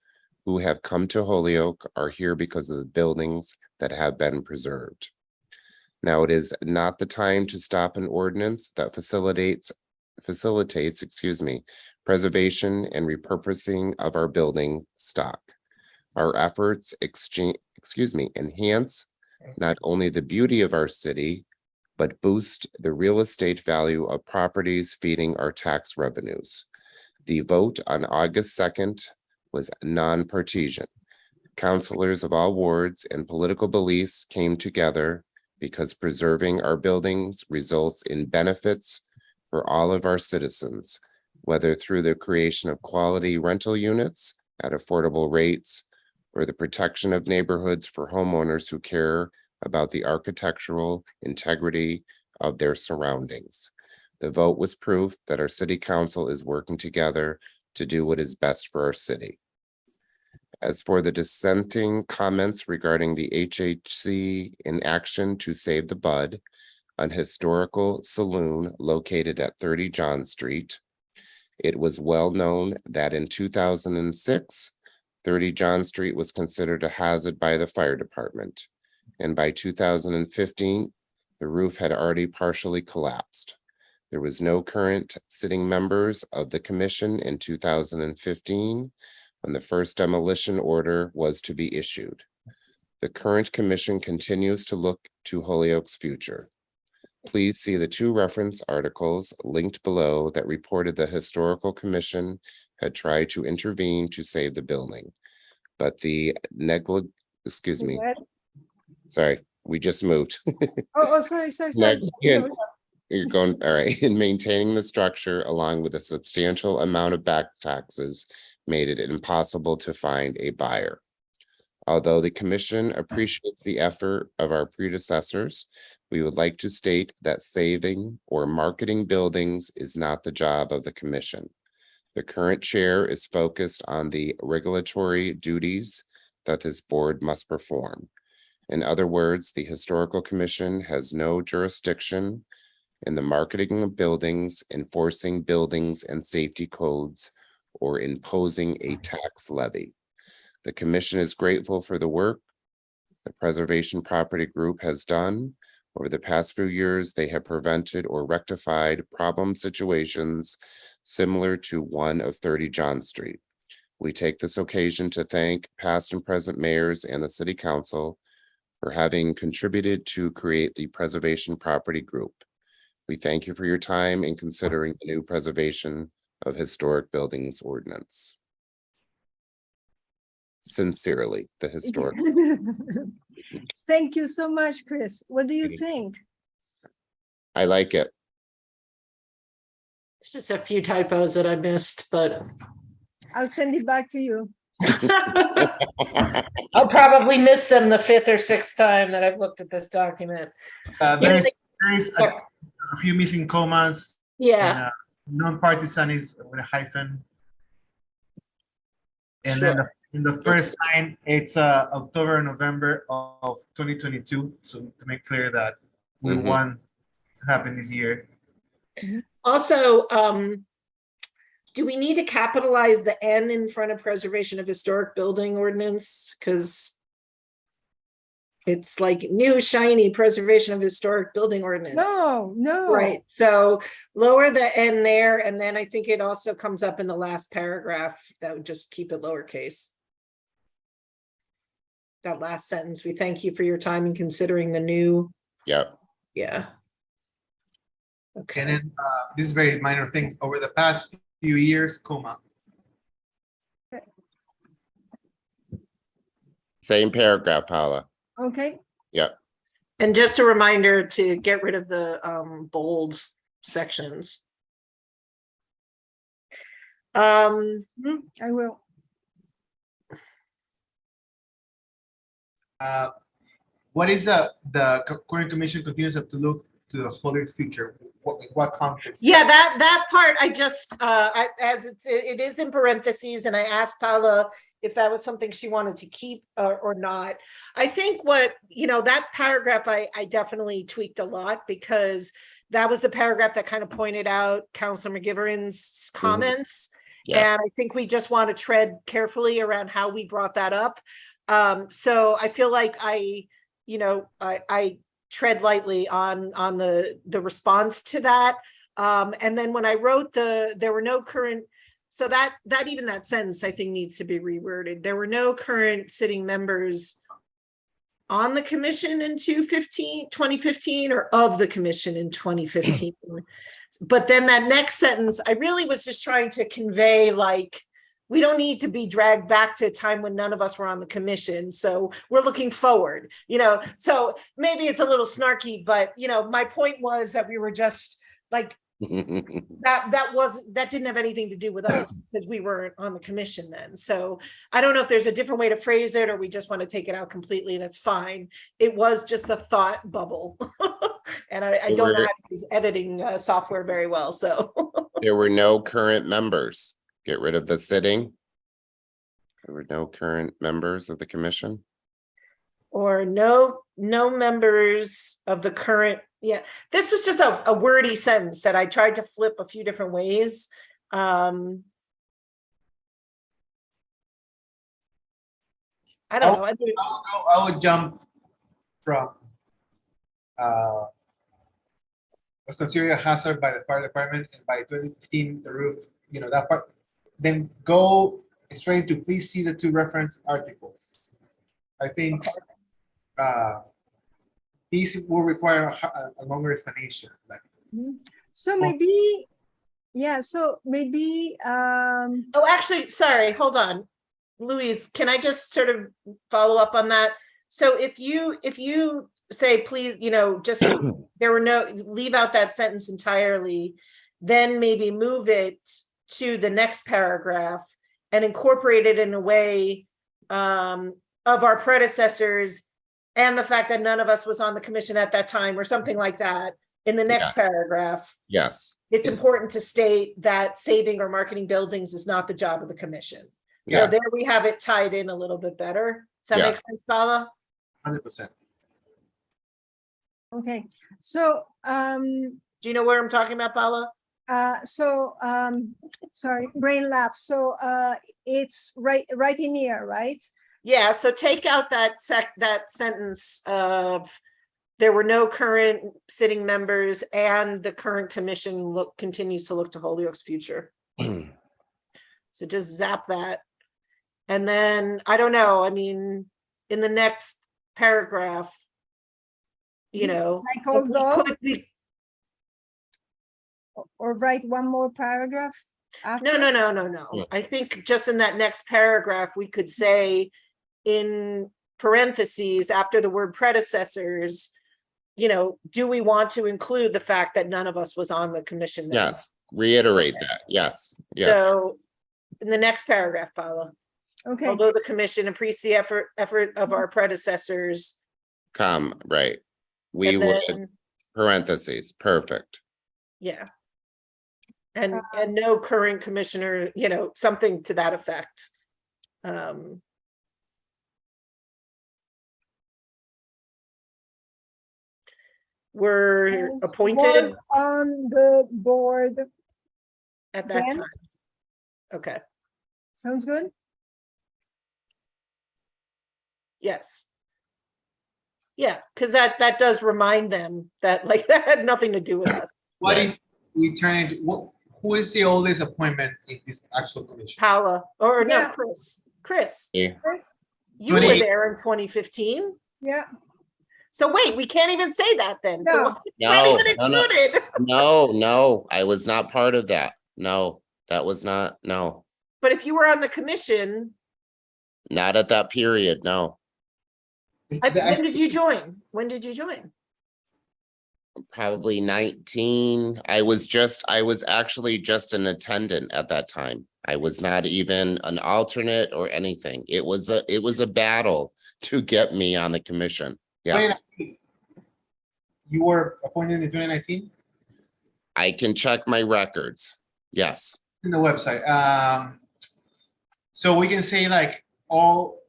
who have come to Holyoke are here because of the buildings that have been preserved. Now, it is not the time to stop an ordinance that facilitates, preservation and repurposing of our building stock. Our efforts enhance not only the beauty of our city, but boost the real estate value of properties feeding our tax revenues. The vote on August 2nd was non-partisan. Councilors of all wards and political beliefs came together because preserving our buildings results in benefits for all of our citizens, whether through the creation of quality rental units at affordable rates or the protection of neighborhoods for homeowners who care about the architectural integrity of their surroundings. The vote was proof that our city council is working together to do what is best for our city. As for the dissenting comments regarding the HHC in action to save the bud, an historical saloon located at 30 John Street, it was well known that in 2006, 30 John Street was considered a hazard by the fire department. And by 2015, the roof had already partially collapsed. There was no current sitting members of the commission in 2015 when the first demolition order was to be issued. The current commission continues to look to Holyoke's future. Please see the 2 reference articles linked below that reported the historical commission had tried to intervene to save the building. But the sorry, we just moved. Sorry. You're going, all right. In maintaining the structure along with a substantial amount of back taxes made it impossible to find a buyer. Although the commission appreciates the effort of our predecessors, we would like to state that saving or marketing buildings is not the job of the commission. The current chair is focused on the regulatory duties that this board must perform. In other words, the Historical Commission has no jurisdiction in the marketing of buildings, enforcing buildings and safety codes, or imposing a tax levy. The commission is grateful for the work the Preservation Property Group has done. Over the past few years, they have prevented or rectified problem situations similar to one of 30 John Street. We take this occasion to thank past and present mayors and the city council for having contributed to create the Preservation Property Group. We thank you for your time in considering the new Preservation of Historic Buildings Ordinance. Sincerely, the historic. Thank you so much, Chris. What do you think? I like it. It's just a few typos that I missed, but I'll send it back to you. I'll probably miss them the 5th or 6th time that I've looked at this document. There is a few missing commas. Yeah. And, non-partisan is with a hyphen. And Sure. then in the first line, it's October, November of 2022. So to make clear that we want to happen this year. Also, do we need to capitalize the N in front of Preservation of Historic Building Ordinance? Because it's like new shiny Preservation of Historic Building Ordinance. No. Right. So lower the N there. And then I think it also comes up in the last paragraph. That would just keep it lowercase. That last sentence, we thank you for your time in considering the new. Yep. Yeah. Okay. And then this is very minor things over the past few years, comma. Same paragraph, Paula. Okay. Yep. And just a reminder to get rid of the bold sections. I will. What is the current commission continues to look to the Holyoke's future? What context? Yeah, that part, I just, as it is in parentheses, and I asked Paula if that was something she wanted to keep or not. I think that paragraph, I definitely tweaked a lot, because that was the paragraph that kind of pointed out Councilor McGivern's comments. Yeah. And I think we just want to tread carefully around how we brought that up. So I feel like I tread lightly on the response to that. And then when I wrote there were no current, so that even that sentence I think needs to be reworded. There were no current sitting members on the commission in 2015 or of the commission in 2015. But then that next sentence, I really was just trying to convey, like, we don't need to be dragged back to a time when none of us were on the commission. So we're looking forward, so maybe it's a little snarky, but my point was that we were just like, that didn't have anything to do with us because we weren't on the commission then. So I don't know if there's a different way to phrase it, or we just want to take it out completely. That's fine. It was just the thought bubble. And I don't know how to use editing software very well. So There were no current members. Get rid of the sitting. There were no current members of the commission. Or no members of the current. Yeah, this was just a wordy sentence that I tried to flip a few different ways. I don't know. I would jump from was considered a hazard by the fire department, and by 2015 the roof, that part. Then go straight to please see the two reference articles. I think these will require a longer explanation. So maybe, yeah, so maybe, Oh, actually, sorry, hold on. Louise, can I just sort of follow up on that? So if you say, please, just there were no, leave out that sentence entirely, then maybe move it to the next paragraph and incorporate it in a way of our predecessors and the fact that none of us was on the commission at that time, or something like that in the next paragraph. Yes. It's important to state that saving or marketing buildings is not the job of the commission. So Yes. there we have it tied in a little bit better. Does that make sense, Paula? 100%. okay, so, Do you know where I'm talking about, Paula? sorry, brain lapse. So, it's right in here, right? Yeah, so take out that sentence of there were no current sitting members and the current commission continues to look to Holyoke's future. So just zap that. And then, I don't know, I mean, in the next paragraph, Like although, could we, or write one more paragraph? after? no. Yeah. I think just in that next paragraph, we could say in parentheses after the word predecessors, do we want to include the fact that none of us was on the commission then? Yes. Reiterate that. Yes. Yes. So in the next paragraph, Paula, Okay, although the commission appreciates the effort of our predecessors. Right. We And would, then, parentheses, perfect. yeah. And no current commissioner, something to that effect. Were was appointed on the board, at that then? time. Okay, sounds good? yes. Yeah, because that does remind them that like that had nothing to do with us. What if we turn it, who is the oldest appointment in this actual commission? Paula, or no, Yeah. Chris, Yeah. you were 20 there in 2015. Yeah, So wait, we can't even say that then. So No. why is that even No, no. included? No, I was not part of that. No, that was not, no, But if you were on the commission, not at that period. No, when did you join? When did you join? probably 19. I was actually just an attendant at that time. I was not even an alternate or anything. It was a battle to get me on the commission. Yes, 2019. You were appointed in 2019 I can check my records. Yes, in the website. So we can say like all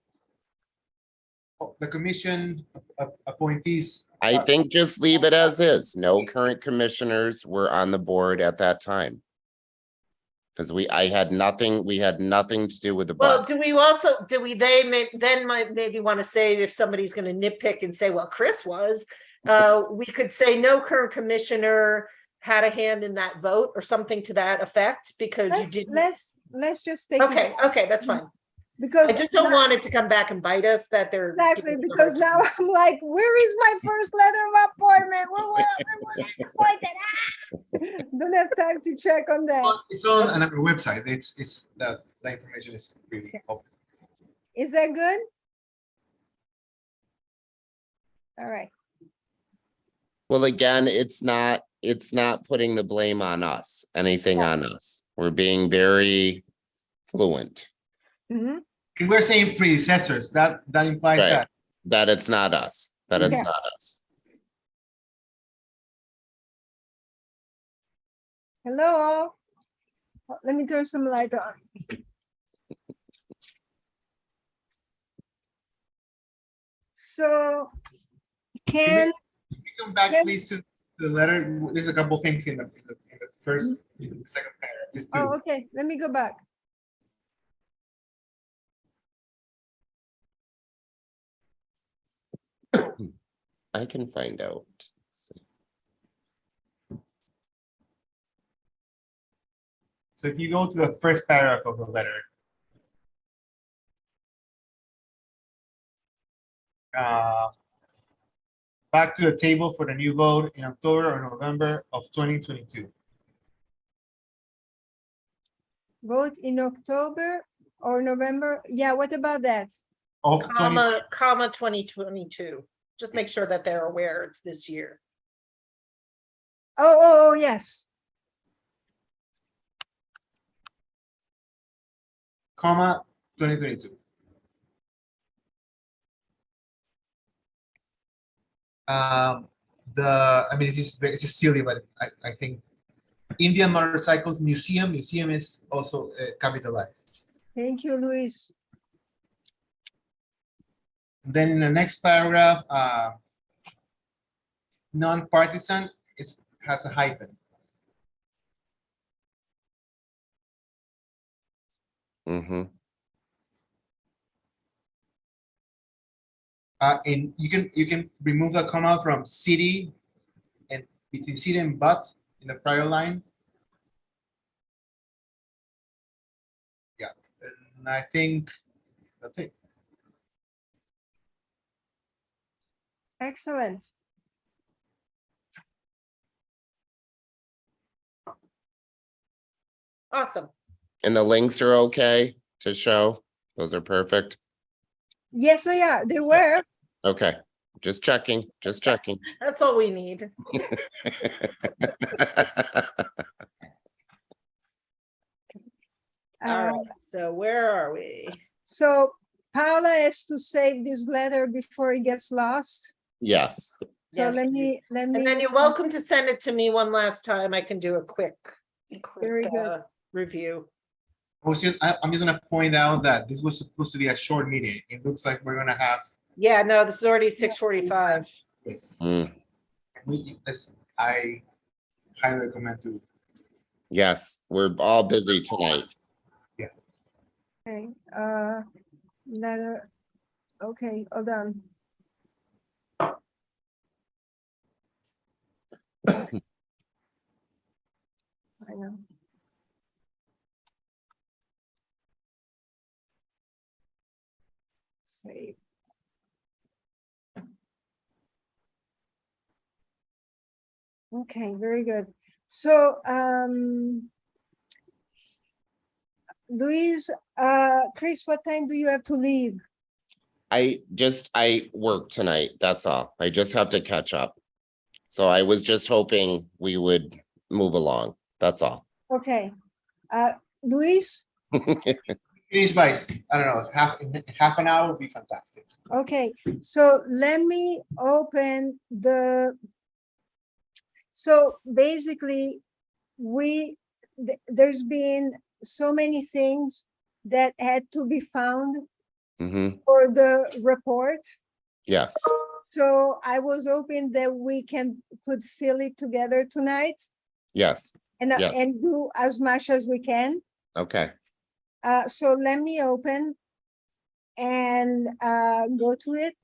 the commission appointees. I think just leave it as is. No current commissioners were on the board at that time. Because we had nothing to do with the Well, budget. then might maybe want to say if somebody's going to nitpick and say, well, Chris was, we could say no current commissioner had a hand in that vote or something to that effect because you didn't. Let's just take. Okay, that's fine. Because I just don't want it to come back and bite us that they're. exactly, giving us a because hard now time. I'm like, where is my first letter of appointment? Where was I appointed? Ah! Don't have time to check on that. It's on another website. It's the information is really open. Is that good? All right. Well, again, it's not putting the blame on us, anything on us. We're being very fluent, Mhm. And we're saying predecessors. That implies Right. that. that it's not us, that it's Yeah. not us. Hello. Let me turn some light on. So can, Come back, Yes. please, to the letter. There's a couple things in the first, in the second paragraph. Just oh, to, okay, let me go back. I can find out. Let's see. so if you go to the first paragraph of the letter, back to the table for the new vote in October or November of 2022. Vote in October or November? Yeah, what about that? Of 20, Comma 2022. Just make sure that they're aware it's this year. Oh, yes. comma 2022. I mean, it's just silly, but I think Indian Motorcycles Museum is also capitalized. Thank you, Luis. Then in the next paragraph, non-partisan has a hyphen. Mm-hmm. And you can remove the comma from city and between city and but in the prior line. Yeah, and I think that's it. Excellent. Awesome. And the links are okay to show? Those are perfect. Yes, they are. They were. Okay, just checking. That's all we need. All Uh, right. So where are we? So Paula has to save this letter before it gets lost. Yes, So Yes. let me. And then you're welcome to send it to me one last time. I can do a quick Very good. review. I'm just gonna point out that this was supposed to be a short meeting. It looks like we're gonna have Yeah, no, this is already 6:45. this. Mm. I highly recommend to. yes, we're all busy tonight. Okay, letter. Okay, hold on. I know. Save. Okay, very good. So, Luis, Chris, what time do you have to leave? I work tonight, that's all. I just have to catch up. So I was just hoping we would move along, that's all. Okay, Luis, finish by, I don't know, half an hour would be fantastic. Okay, so let me open so basically, there's been so many things that had to be found Mm-hmm. for the report. Yes. So I was hoping that we could fill it together tonight Yes. Yes. and do as much as we can. Okay. So let me open and go to it.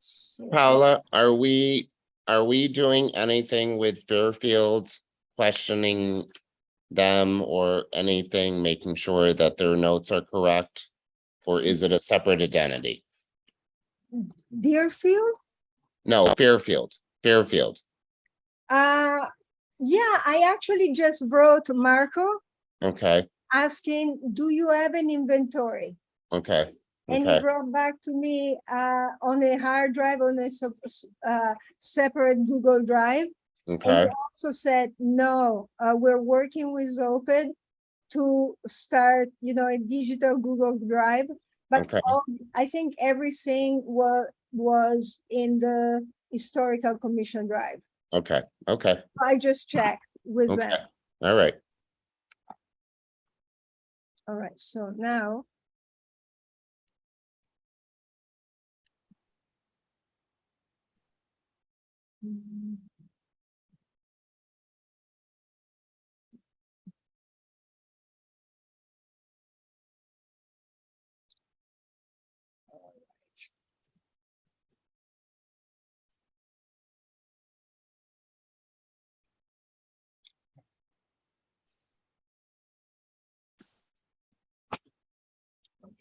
So- Paula, are we doing anything with Fairfield, questioning them or anything, making sure that their notes are correct? Or is it a separate identity? Deerfield? No, Fairfield. Yeah, I actually just wrote Marco Okay, asking, do you have an inventory? okay, And he okay, brought back to me on a hard drive on a separate Google Drive. And he okay, also said, no, we're working with OPED to start, a digital Google Drive. But okay, I think everything was in the Historical Commission Drive. okay, okay, I just checked with okay. them. All right. All right, so now.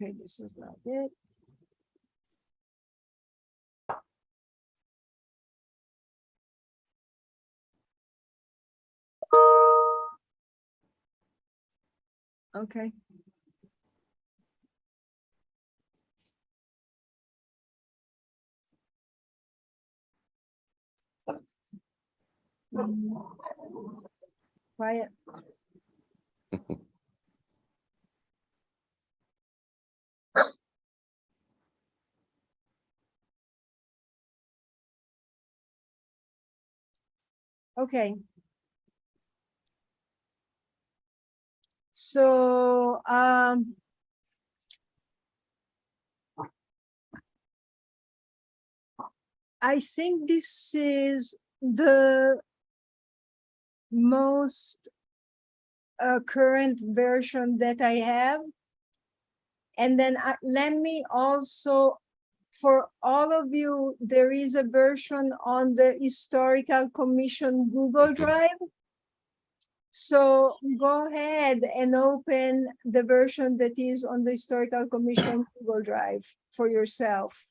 Okay, this is not it. Okay. Quiet. Okay. So, I think this is the most current version that I have. And then let me also, for all of you, there is a version on the Historical Commission Google Drive. So go ahead and open the version that is on the Historical Commission Google Drive for yourself.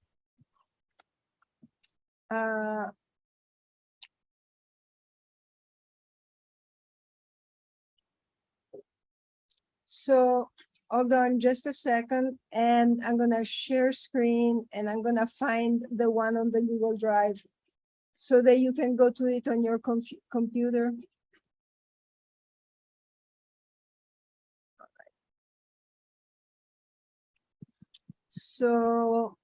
So hold on just a second, and I'm gonna share screen, and I'm gonna find the one on the Google Drive so that you can go to it on your computer. So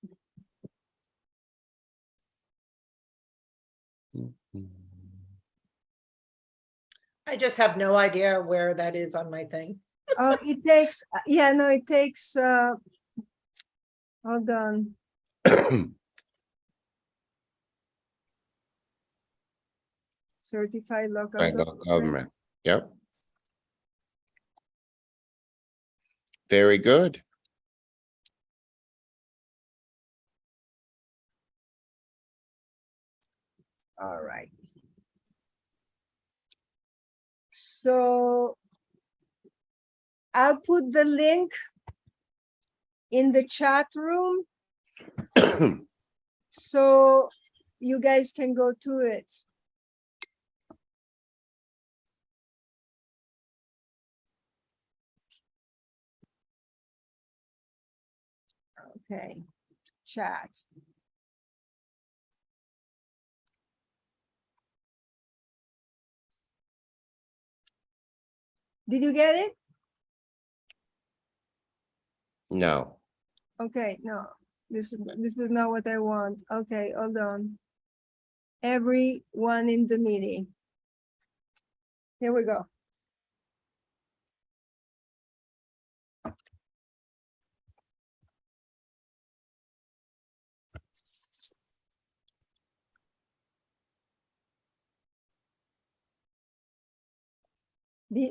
I just have no idea where that is on my thing. it takes, yeah, no, it takes, hold on. Certified local By local government. Yep. Very good. All right. So I'll put the link in the chat room so you guys can go to it. Okay, chat. Did you get it? No. Okay, no, this is not what I want. Okay, hold on. Everyone in the meeting. Here we go.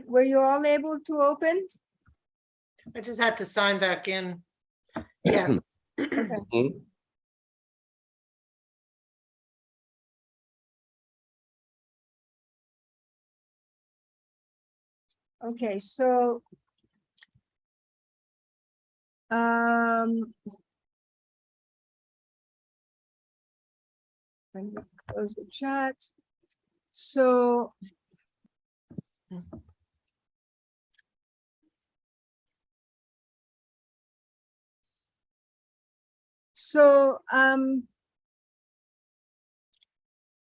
Were you all able to open? I just had to sign back in. Yes. Mhm. Okay, so let me close the chat. So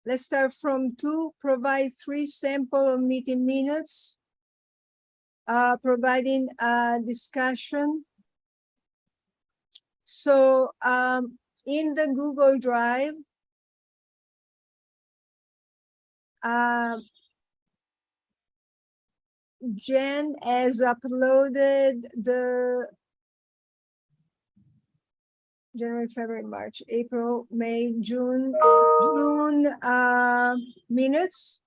let's start from 2, provide 3 sample of meeting minutes. Providing a discussion. So in the Google Drive, Jen has uploaded the January, February, March, April, May, June minutes.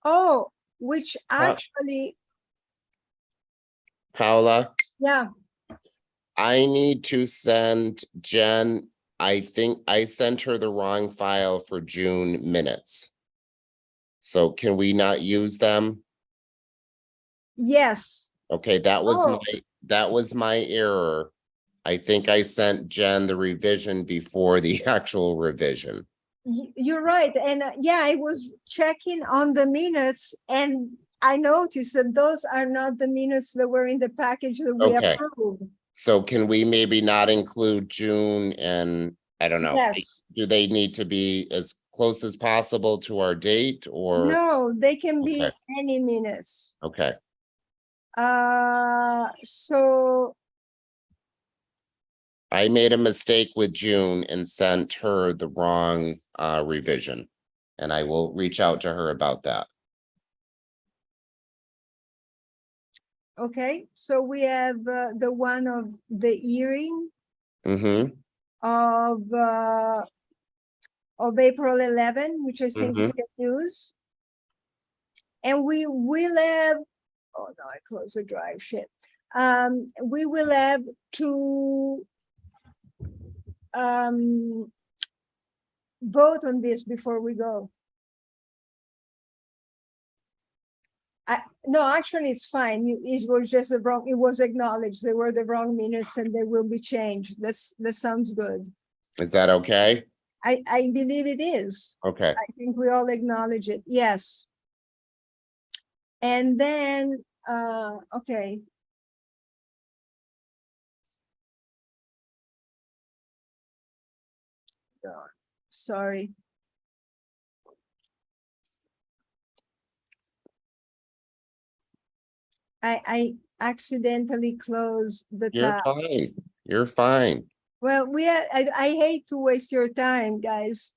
Oh, which actually, Paula, yeah, I need to send Jen, I think I sent her the wrong file for June minutes. So can we not use them? yes. Okay, that was my error. I think I sent Jen the revision before the actual revision. You're right. And yeah, I was checking on the minutes and I noticed that those are not the minutes that were in the package that we Okay. approved. So can we maybe not include June and I don't know. Yes. Do they need to be as close as possible to our date or? No, they can be Okay. any minutes. Okay, So I made a mistake with June and sent her the wrong revision. And I will reach out to her about that. okay, so we have the one of the hearing Mm-hmm, of April 11, which I think we can use. And we will have, oh no, I closed the drive, shit. We will have to vote on this before we go. No, actually, it's fine. It was just the wrong, it was acknowledged. They were the wrong minutes and they will be changed. That sounds good. is that okay? I believe it is. Okay, I think we all acknowledge it. Yes. And then, okay. Sorry. I accidentally closed the you're tab. fine. You're fine. Well, I hate to waste your time, guys.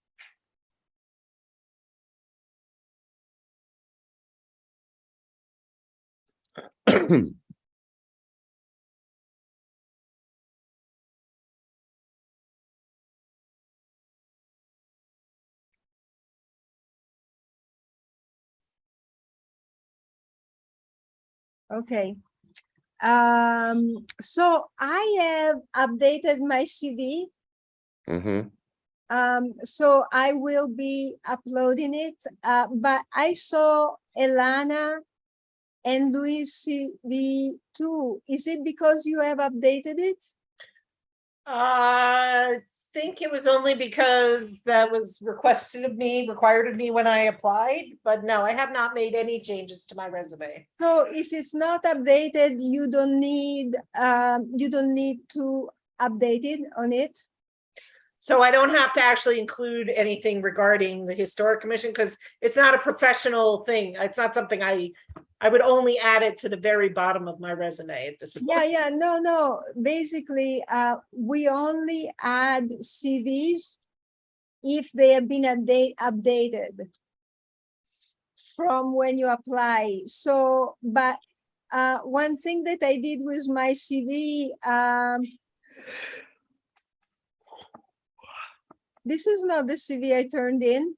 Okay. So I have updated my CV. Mm-hmm. So I will be uploading it. But I saw Elana and Luis CV too. Is it because you have updated it? I think it was only because that was required of me when I applied, but no, I have not made any changes to my resume. So if it's not updated, you don't need to update it on it. So I don't have to actually include anything regarding the historic commission because it's not a professional thing. It's not something I would only add it to the very bottom of my resume at this point. Yeah, no. Basically, we only add CVs if they have been updated from when you apply. So, but one thing that I did with my CV, this is not the CV I turned in.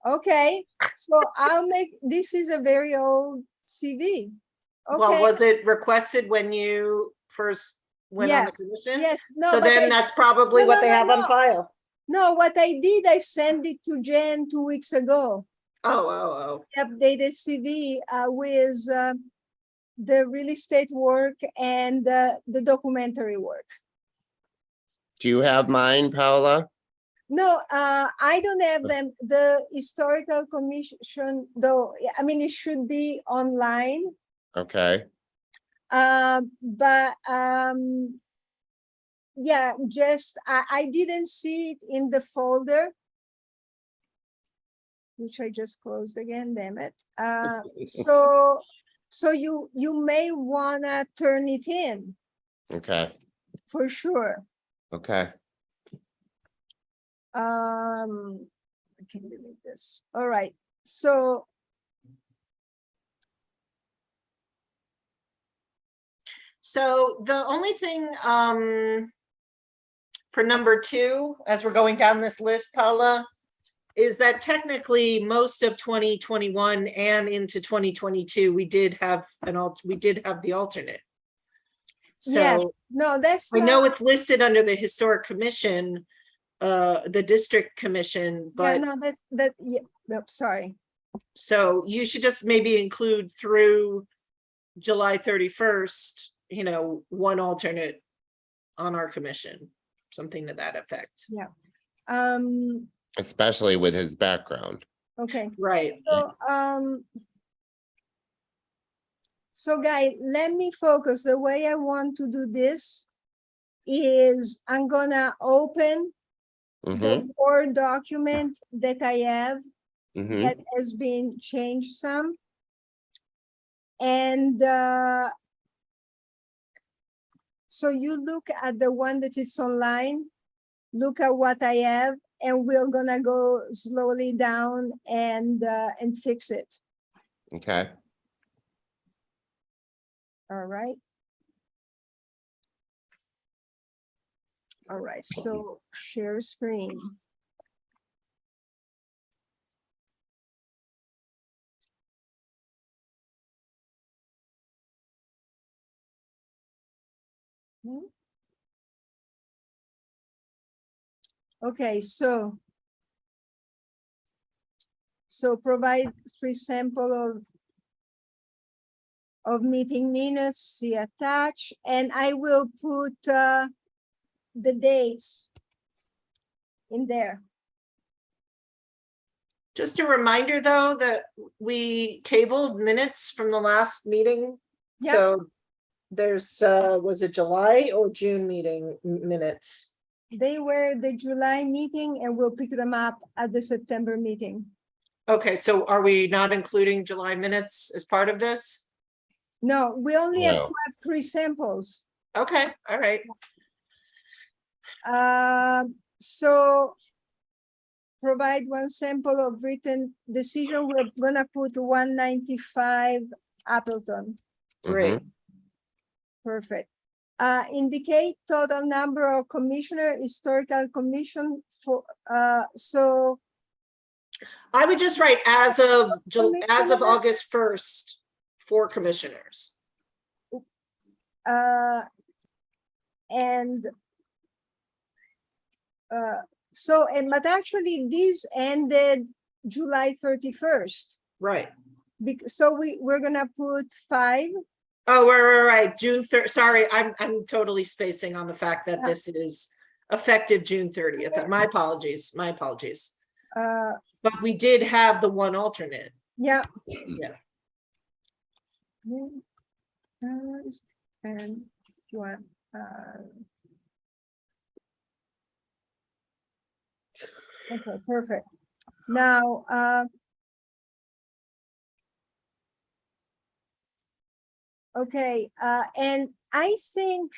Okay, so I'll make, this is a very old CV. Well, Okay, was it requested when you first went on the yes, commission? yes, no, So but then that's probably No, what no, they no, have on no. file. no, what I did, I sent it to Jen 2 weeks ago. Oh. Updated CV with the real estate work and the documentary work. Do you have mine, Paula? No, I don't have them. The historical commission, though, I mean, it should be online. Okay, But yeah, just I didn't see it in the folder, which I just closed again, damn it. So you may wanna turn it in okay, for sure. okay. I can delete this. All right, so So the only thing for number 2, as we're going down this list, Paula, is that technically most of 2021 and into 2022, we did have the alternate. yeah, So no, that's I know not, it's listed under the historic commission, the district commission, yeah, but no, yeah, no, sorry. so you should just maybe include through July 31st, one alternate on our commission, something to that effect. Especially with his background. Okay, Right. so guys, let me focus. The way I want to do this is I'm gonna open Mm-hmm, the Word document that I have mm-hmm. that has been changed some. And so you look at the one that is online, look at what I have, and we're gonna go slowly down and fix it. Okay, All right. All right, so share screen. Okay, so provide 3 sample of meeting minutes, see attach, and I will put the dates in there. Just a reminder, though, that we tabled minutes from the last meeting. Yeah. So there's, was it July or June meeting minutes? They were the July meeting and we'll pick them up at the September meeting. Okay, so are we not including July minutes as part of this? No, we only have to No. have 3 samples. Okay, all right. So provide 1 sample of written decision. We're gonna put 195 Appleton. Great. mhm. Perfect. Indicate total number of commissioner, historical commission for, so, I would just write as of Commissioner. August 1st, 4 commissioners. and so, but actually these ended July 31st. Right. So we're gonna put 5. Oh, right. June 3rd. Sorry, I'm totally spacing on the fact that this is effective June 30th. My apologies. But we did have the 1 alternate. Yeah. Yeah. And you want, Okay, perfect. Now, okay, and I think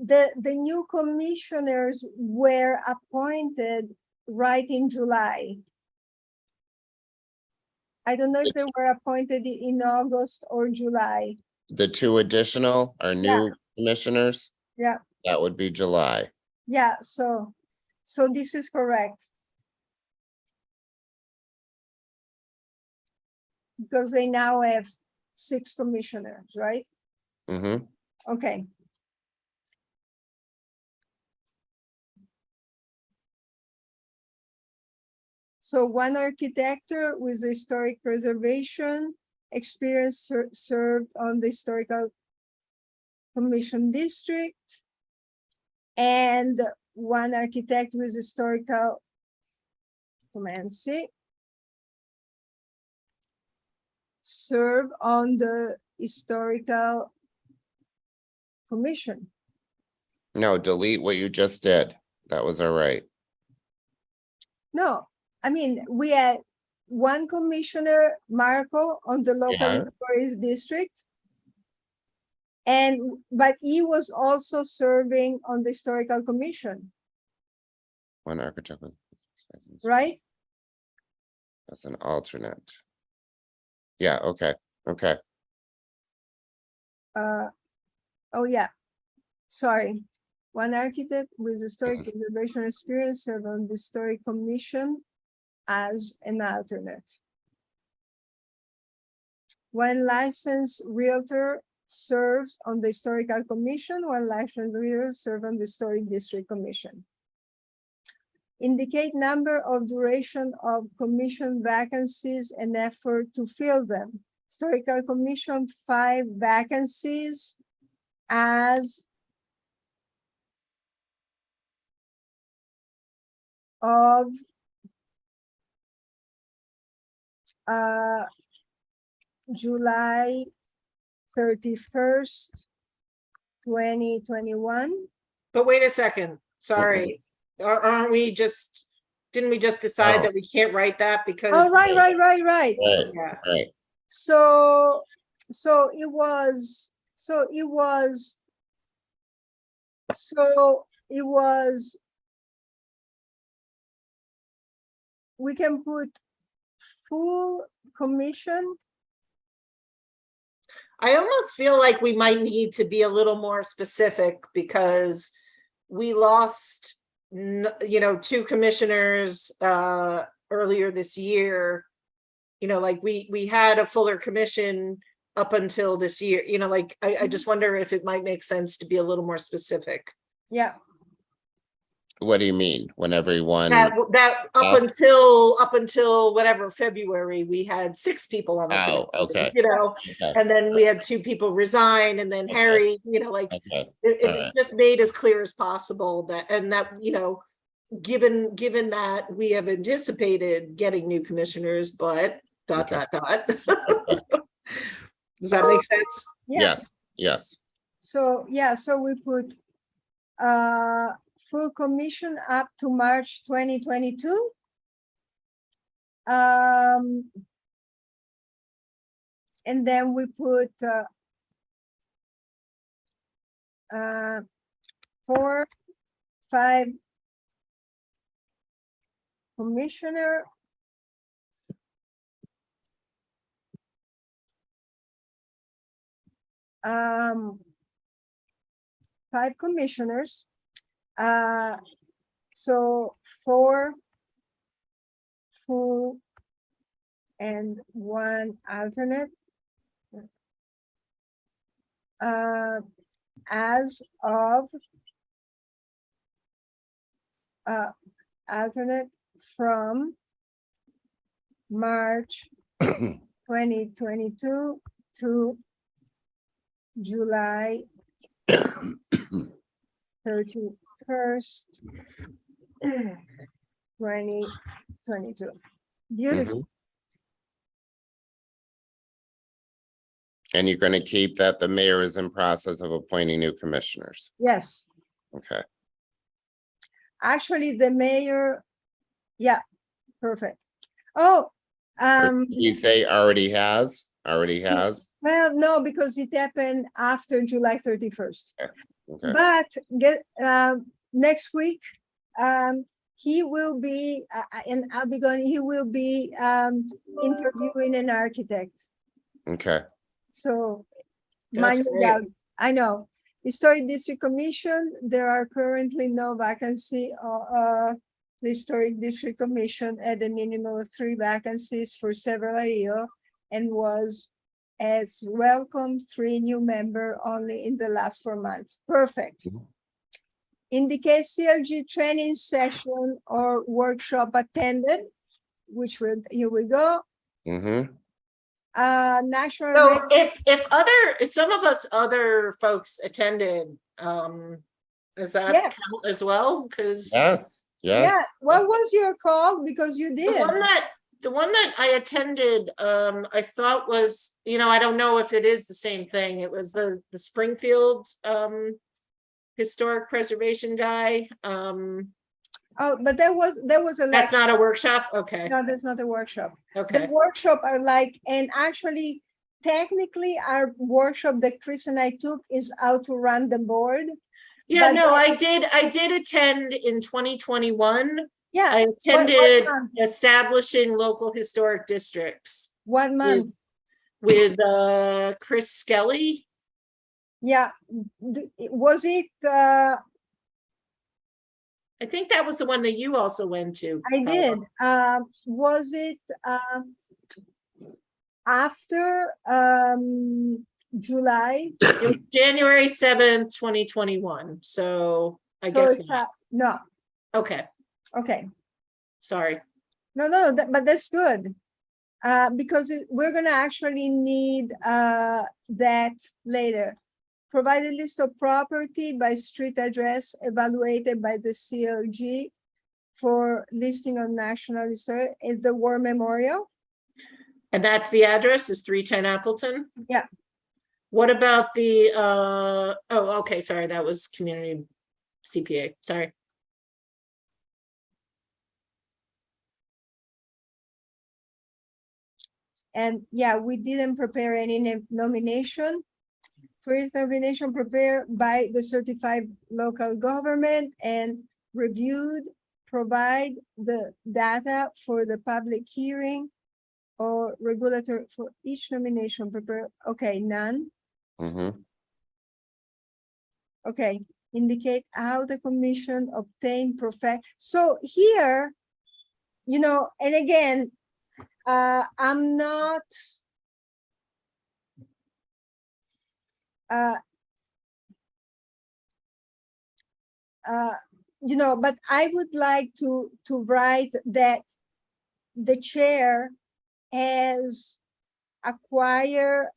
the new commissioners were appointed right in July. I don't know if they were appointed in August or July. The two additional are new commissioners? Yeah, That would be July. yeah, so this is correct. Because they now have 6 commissioners, right? Mm-hmm. Okay. So one architect with historic preservation experience served on the historical commission district. And one architect with historical Comanche serve on the historical commission. No, delete what you just did. That was all right. No, I mean, we had one commissioner, Marco, on the local Yeah. historic district. But he was also serving on the historical commission, One architect with. right? That's an alternate. Yeah, okay, okay. Oh yeah, sorry. One architect with historic Yes. preservation experience served on the historic commission as an alternate. One licensed realtor serves on the historical commission, one licensed realtor serves on the historic district commission. Indicate number of duration of commission vacancies and effort to fill them. Historical commission, 5 vacancies as of July 31st, 2021. But wait a second, sorry, aren't we just, didn't we just decide Oh. that we can't write that because? Oh, right. Right, Yeah, right. So it was, we can put full commission. I almost feel like we might need to be a little more specific because we lost, 2 commissioners earlier this year. Like we had a fuller commission up until this year, I just wonder if it might make sense to be a little more specific. Yeah, What do you mean? When everyone, That Yeah. up until whatever February, we had 6 people on the Oh, commission, okay. Okay, and then we had 2 people resign, and then Harry, okay, it's alright. just made as clear as possible that, given that we have anticipated getting new commissioners, but ... Okay. Does that make sense? yeah. Yes, So we put full commission up to March 2022. And then we put 4, 5 commissioner. Um, 5 commissioners. So 4 full and 1 alternate. As of alternate from March 2022 to July 31st, 2022. Beautiful. Mhm. And you're gonna keep that the mayor is in process of appointing new commissioners. Yes. Okay, Actually, the mayor, yeah, perfect. Oh, Or did you say already has? Already has? well, no, because it happened after July 31st. Okay. But next week, he will be, and I'll be going, he will be interviewing an architect. Okay. So, That's mind you, great. I know. Historic District Commission, there are currently no vacancy. The Historic District Commission had a minimum of 3 vacancies for several years and was as welcome 3 new member only in the last 4 months. Perfect. Mhm. Indicate CLG training session or workshop attended, which will, here we go. Mm-hmm. National. So if some of us other folks attended, does that Yeah. count as well? Because Yes, Yeah, yes. what was your call? Because you the did. one that I attended, I thought was, I don't know if it is the same thing. It was the Springfield historic preservation guy. Oh, but there was a That's lecture. not a workshop? Okay, No, that's not a workshop. The okay. workshop are like, and actually, technically, our workshop that Chris and I took is how to run the board. Yeah, but- no, I did attend in 2021. Yeah, I what attended month? establishing local historic districts 1 month. with Chris Skelly. Yeah, was it, I think that was the one that you also went to. I Paula. did, was it, after, July? It was January 7th, 2021. So I So guess it's, not. no, Okay, okay. sorry. No, but that's good. Because we're gonna actually need that later. Provide a list of property by street address evaluated by the CLG for listing on National Historic. It's the War Memorial. And that's the address is 310 Appleton? Yeah. What about the, okay, sorry, that was community CPA, sorry. And yeah, we didn't prepare any nomination. First nomination prepared by the certified local government and reviewed, provide the data for the public hearing or regulator for each nomination prepare. Okay, none. Mm-hmm. Okay, indicate how the commission obtained So here, and again, I'm not but I would like to write that the chair has acquired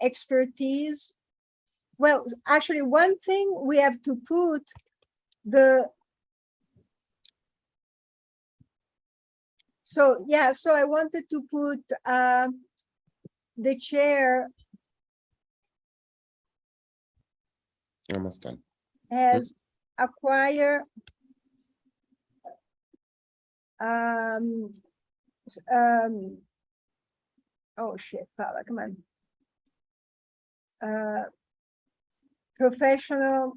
expertise. Well, actually, one thing we have to put so I wanted to put the chair Almost done. has acquired oh shit, Paula, come on. Professional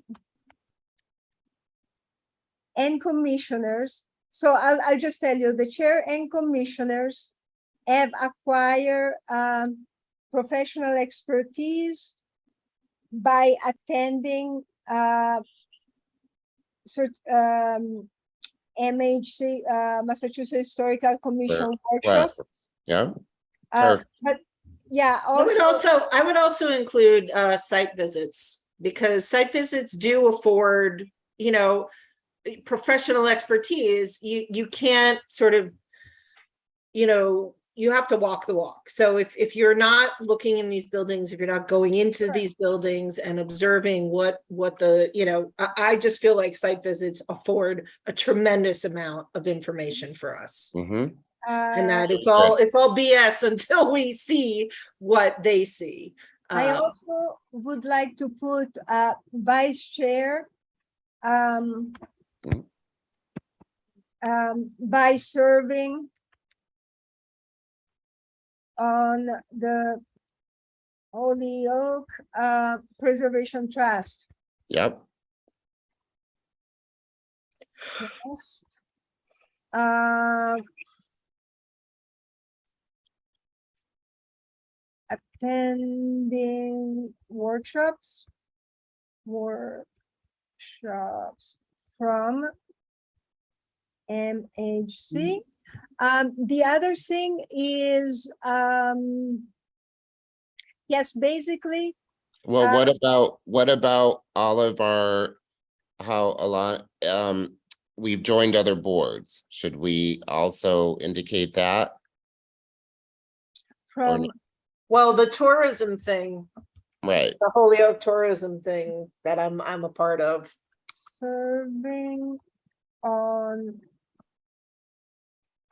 and commissioners. So I'll just tell you, the chair and commissioners have acquired professional expertise by attending MHC, Massachusetts Historical Commission workshops. Classes. Yeah. But yeah, I would also include site visits, because site visits do afford, professional expertise. You can't sort of, you have to walk the walk. So if you're not looking in these buildings, if you're not going into these buildings and observing what the, I just feel like site visits afford a tremendous amount of information for us. Mm-hmm. And that it's all BS until we see what they see. I also would like to put vice chair by serving on the Holyoke Preservation Trust. Yep. Trust. Uh, attending workshops from MHC. The other thing is, yes, basically, Well, what about all of our, how a lot, we've joined other boards. Should we also indicate that? from, Well, the tourism thing, Right, the Holyoke tourism thing that I'm a part of. serving on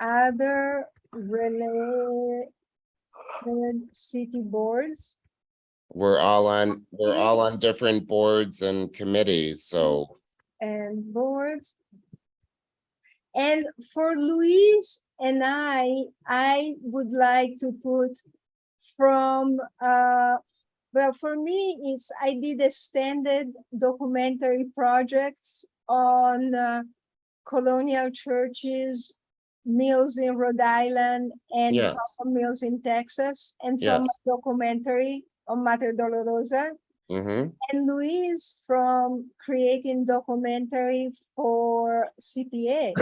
other related city boards we're all on different boards and committees, so, and boards. And for Louise and I would like to put from, well, for me, it's, I did extended documentary projects on colonial churches, mills in Rhode Island, and Yes. copper mills in Texas, and from Yes. a documentary on Mater Dolorosa. mm-hmm, And Louise from creating documentary for CPA.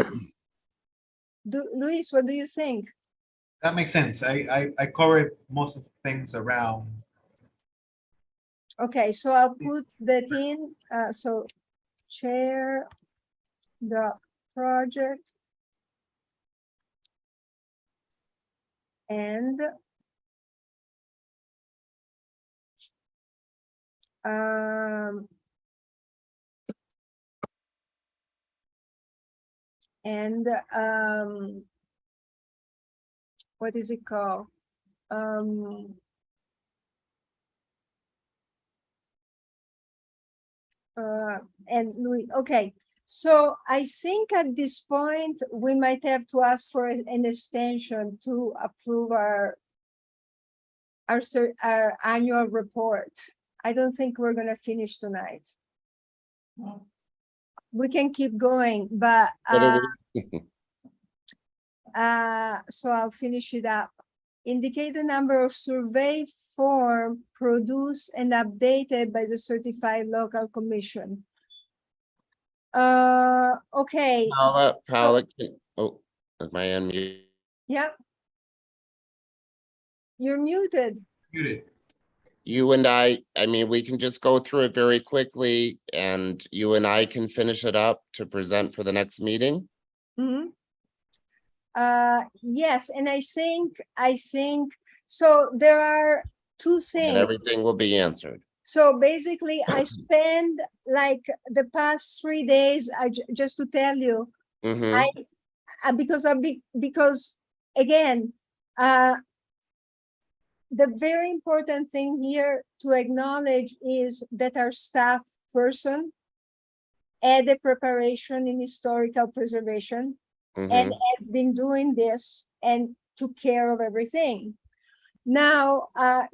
Louise, what do you think? That makes sense. I covered most of the things around. Okay, so I'll put that in, so chair the project and what is it called? And Louis, okay. So I think at this point, we might have to ask for an extension to approve our annual report. I don't think we're gonna finish tonight. We can keep going, but so I'll finish it up. Indicate the number of survey form produced and updated by the certified local commission. Okay, Paula, oh, am I unmuted? yeah. You're muted. Muted. You and I mean, we can just go through it very quickly and you and I can finish it up to present for the next meeting. Mm-hmm. Yes, and I think, so there are two And things. everything will be answered. So basically, I spend like the past 3 days, just to tell you, Mm-hmm. because again, the very important thing here to acknowledge is that our staff person had a preparation in historical preservation and have been doing this and took care of everything. Now,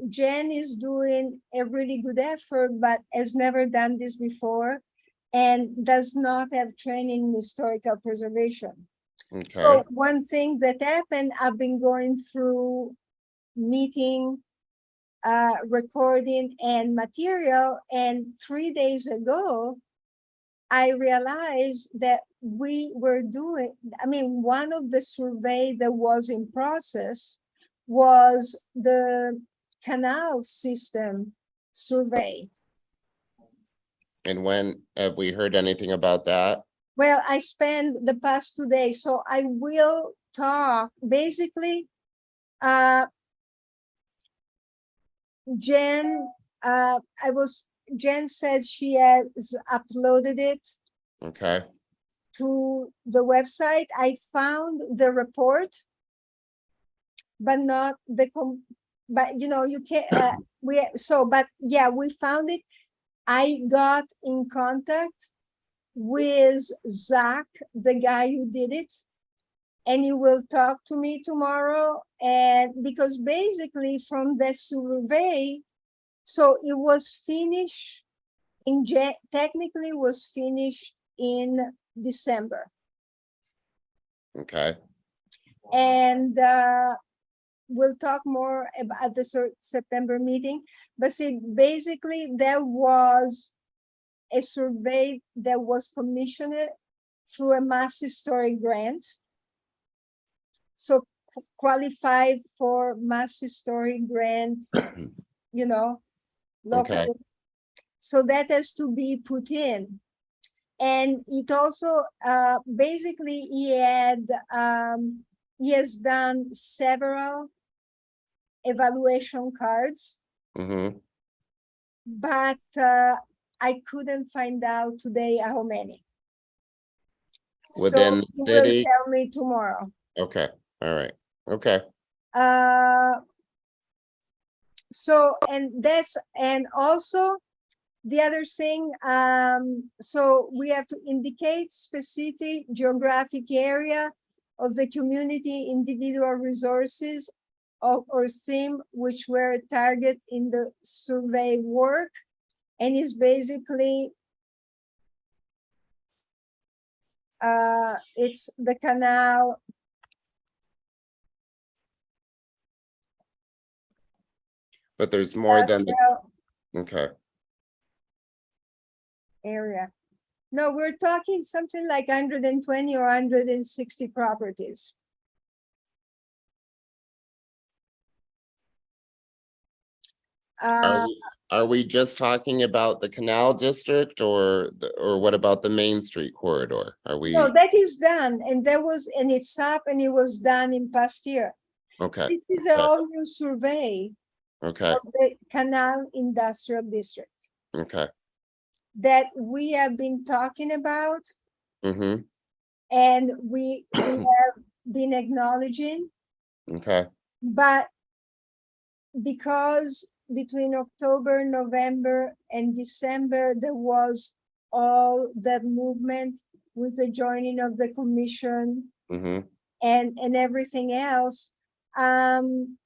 Jen is doing a really good effort, but has never done this before and does not have training in historical preservation. Okay, So one thing that happened, I've been going through meeting, recording and material, and 3 days ago, I realized that we were doing, I mean, one of the survey that was in process was the canal system survey. and when have we heard anything about that? Well, I spent the past 2 days, so I will talk, basically, Jen, Jen said she has uploaded it Okay, to the website. I found the report, but not the but you know, you can't, but yeah, we found it. I got in contact with Zach, the guy who did it. And he will talk to me tomorrow. And because basically from the survey, so it was finished in technically was finished in December. Okay, And we'll talk more about the September meeting. But see, basically there was a survey that was commissioned through a mass historic grant. So qualified for mass historic grant, you know, local. Okay. So that has to be put in. And it also, basically he has done several evaluation cards, Mm-hmm. but I couldn't find out today how many. Within So the he will city? tell me tomorrow. Okay, all right, okay. So, and also the other thing, so we have to indicate specific geographic area of the community, individual resources or theme which were target in the survey work. And is basically, it's the canal. But there's more than, okay, Area. No, we're talking something like 120 or 160 properties. are we just talking about the canal district or what about the Main Street corridor? Are we, No, that is done, and it's up, and it was done in past year. okay, This is an okay. all new survey okay, of the Canal Industrial District okay, that we have been talking about, mm-hmm, and we have been acknowledging, okay, but because between October, November, and December, there was all that movement with the joining of the commission mm-hmm, and everything else. And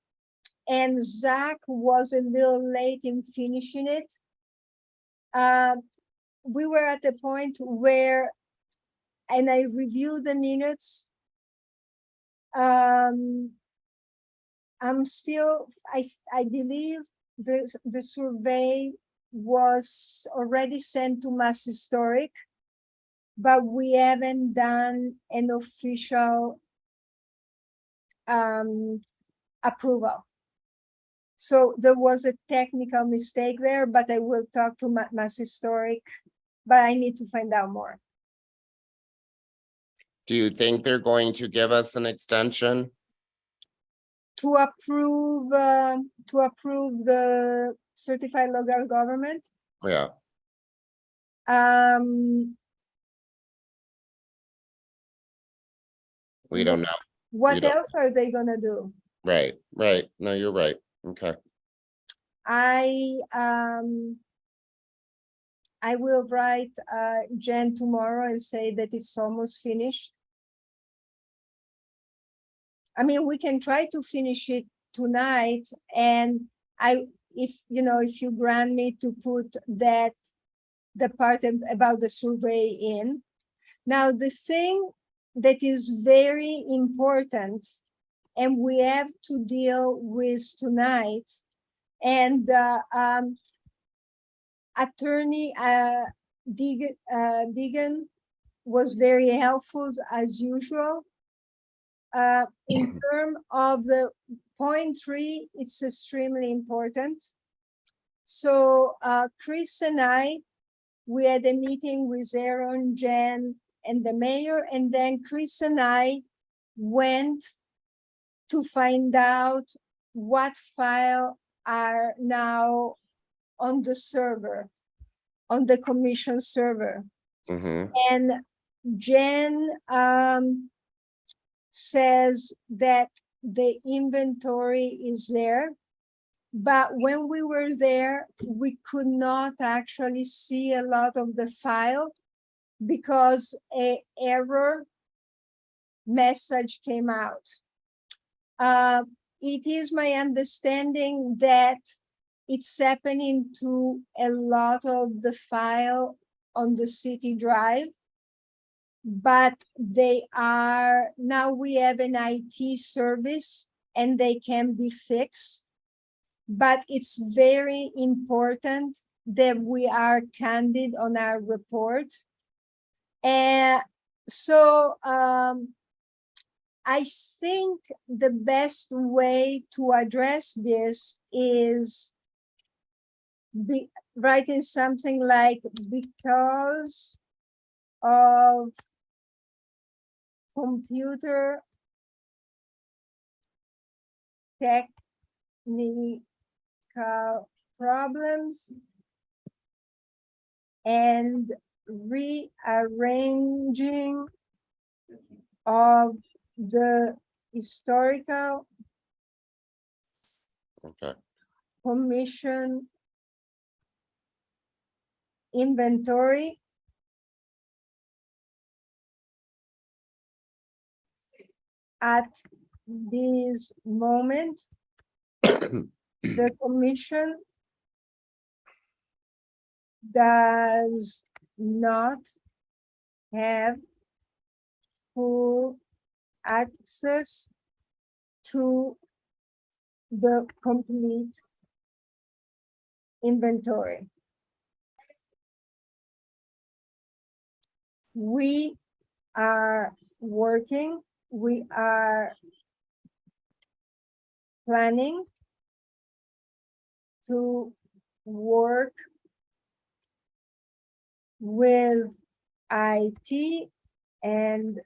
Zach was a little late in finishing it. We were at the point where, and I reviewed the minutes. I'm still, I believe the survey was already sent to Mass Historic, but we haven't done an official approval. So there was a technical mistake there, but I will talk to Mass Historic, but I need to find out more. do you think they're going to give us an extension? To approve the certified local government. Yeah, we don't know, What don't- else are they gonna do? right, no, you're right, okay, I will write Jen tomorrow and say that it's almost finished. I mean, we can try to finish it tonight, and if you grant me to put the part about the survey in. Now, the thing that is very important, and we have to deal with tonight, and Attorney Deegan was very helpful as usual. In terms of the point 3, it's extremely important. So Chris and we had a meeting with Aaron, Jen, and the mayor, and then Chris and I went to find out what file are now on the server, on the commission server. mm-hmm, And Jen says that the inventory is there, but when we were there, we could not actually see a lot of the file because a error message came out. It is my understanding that it's happening to a lot of the file on the city drive. But they are, now we have an IT service and they can be fixed. But it's very important that we are candid on our report. And so I think the best way to address this is writing something like, because of computer technical problems and rearranging of the historical Okay. commission inventory at this moment. The commission does not have full access to the complete inventory. We are working, we are planning to work with IT and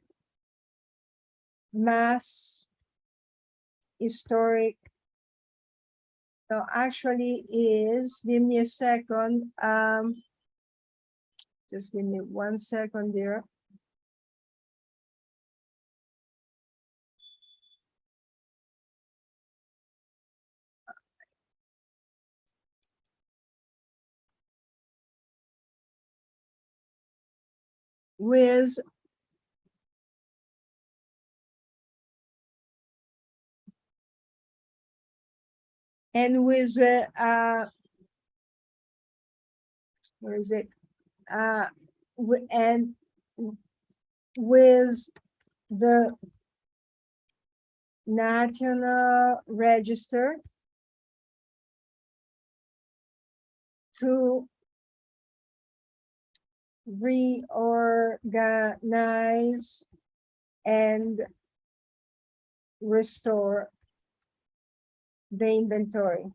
Mass Historic. No, actually is, give me a second. Just give me 1 second there. With and with where is it? And with the National Register to reorganize and restore the inventory.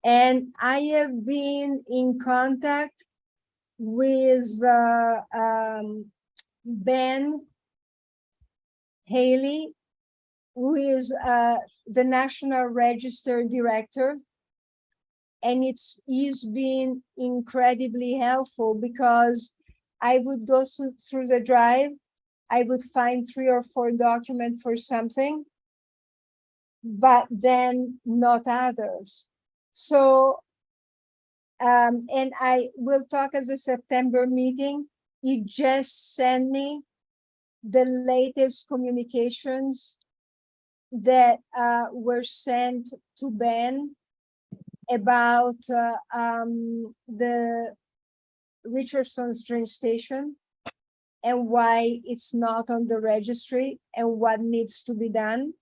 And I have been in contact with Ben Haley, who is the National Register Director. And he's been incredibly helpful because I would go through the drive, I would find 3 or 4 documents for something, but then not others. So, and I will talk at the September meeting. He just sent me the latest communications that were sent to Ben about the Richardson's train station and why it's not on the registry and what needs to be done.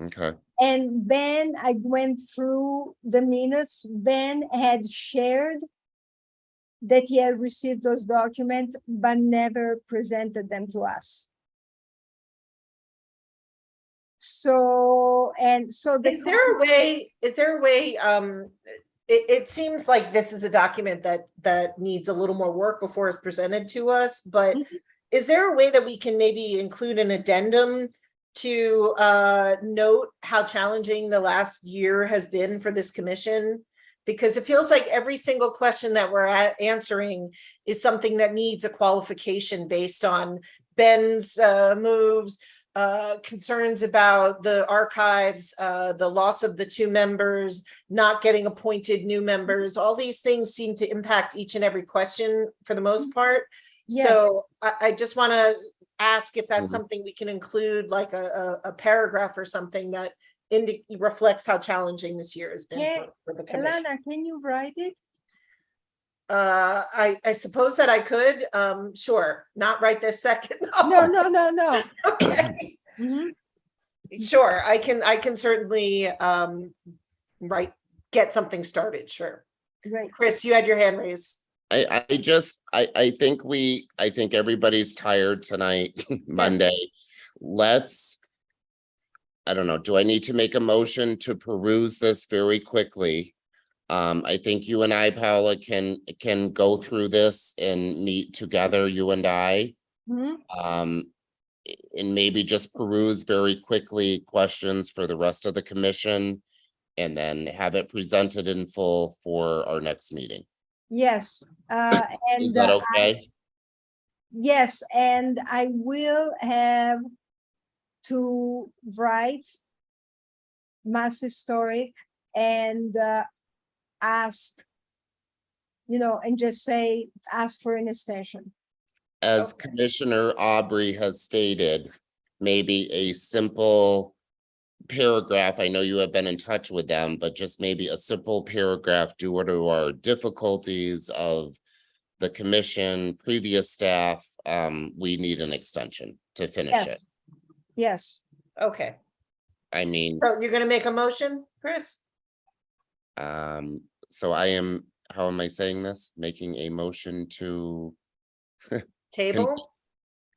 Okay. And Ben, I went through the minutes. Ben had shared that he had received those documents, but never presented them to us. So, and so the Is there a way, it seems like this is a document that needs a little more work before it's presented to us, but is there a way that we can maybe include an addendum to note how challenging the last year has been for this commission? Because it feels like every single question that we're answering is something that needs a qualification based on Ben's moves, concerns about the archives, the loss of the 2 members, not getting appointed new members. All these things seem to impact each and every question for the most part. Yes. So I just want to ask if that's Mhm. something we can include, like a paragraph or something that reflects how challenging this year has been Yeah, for the commission. Elena, can you write it? I suppose that I could, sure, not right this second. No. Okay, Mhm. sure, I can certainly, get something started, sure. Great. Chris, you had your hand raised. I think everybody's tired tonight, Monday. I don't know, do I need to make a motion to peruse this very quickly? I think you and I, Paula, can go through this and meet together, you and I. Mhm. And maybe just peruse very quickly questions for the rest of the commission. And then have it presented in full for our next meeting. Yes, and Is that okay? yes, and I will have to write Mass Historic and ask, and just say, ask for an extension. As Okay. Commissioner Aubrey has stated, maybe a simple paragraph. I know you have been in touch with them, but just maybe a simple paragraph due to our difficulties of the commission, previous staff. We need an extension to finish it. Yes. Yes, Okay, I mean, so you're gonna make a motion, Chris? so how am I saying this? Making a motion to, Table?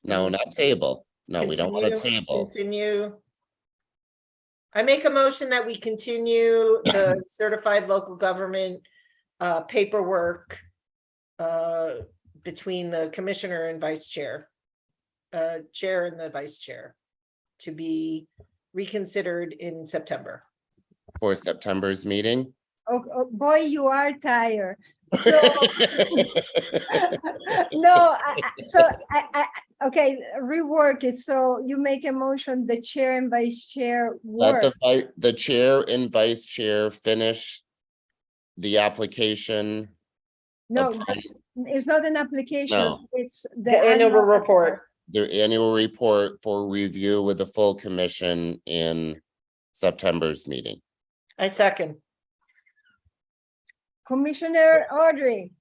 no, not table. No, we don't want to table. Continue. I make a motion that we continue the certified local government paperwork between the commissioner and vice chair, chair and the vice chair, to be reconsidered in September. For September's meeting. oh, boy, you are tired. So, no, okay, rework it. So you make a motion, the chair and vice chair Let work. the chair and vice chair finish the application. No, upon it's not an application, No. it's The annual report. Their annual report for review with the full commission in September's meeting. I second. Commissioner Audrey.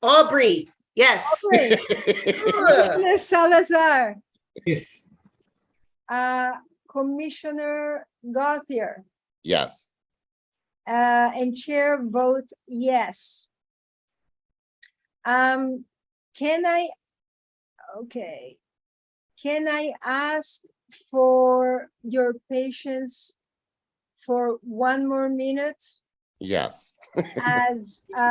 Aubrey, yes. Aubrey. Commissioner Salazar, Yes. Commissioner Gauthier, Yes, and chair vote yes. Can I ask for your patience for 1 more minute yes. as, Go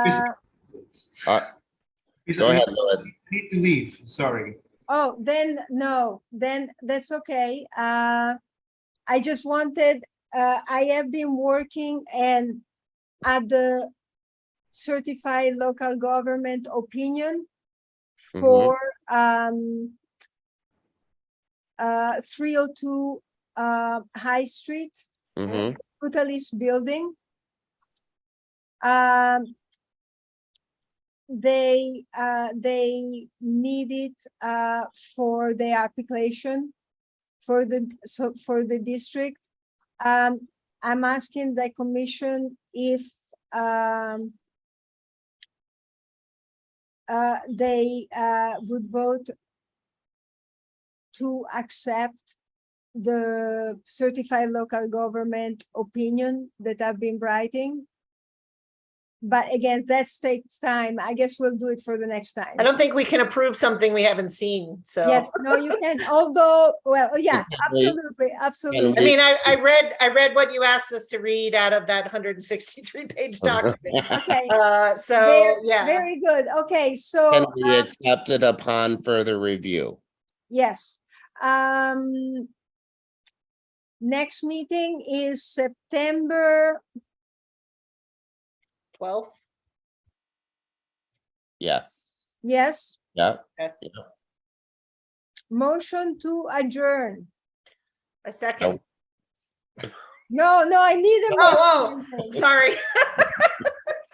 ahead, Louis. I need to leave, sorry. oh, then, no, then that's okay. I just wanted, I have been working and at the certified local government opinion for 302 High Street, Mhm. Brutalist building. They need it for the application for the district. I'm asking the commission if they would vote to accept the certified local government opinion that I've been writing. But again, that takes time. I guess we'll do it for the next time. I don't think we can approve something we haven't seen, so. Yes, no, you can, although, well, yeah, we- absolutely, absolutely. I mean, I read what you asked us to read out of that 163 page document. Okay, So, yeah, very good. Okay, Can so, be accepted upon further review. yes. Next meeting is September, 12th. Yes. yes, Yeah. motion to adjourn. A second. No, I need a Oh, motion. sorry.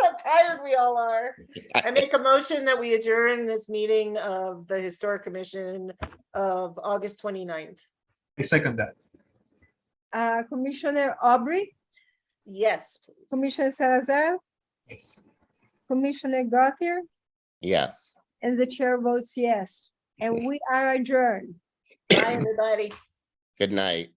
So tired we all are. I make a motion that we adjourn this meeting of the Historic Commission of August 29th. I second that. Commissioner Aubrey, Yes, please. Commissioner Salazar, Yes. Commissioner Gauthier, Yes. and the chair votes yes. And we are adjourned. Bye, everybody. Good night.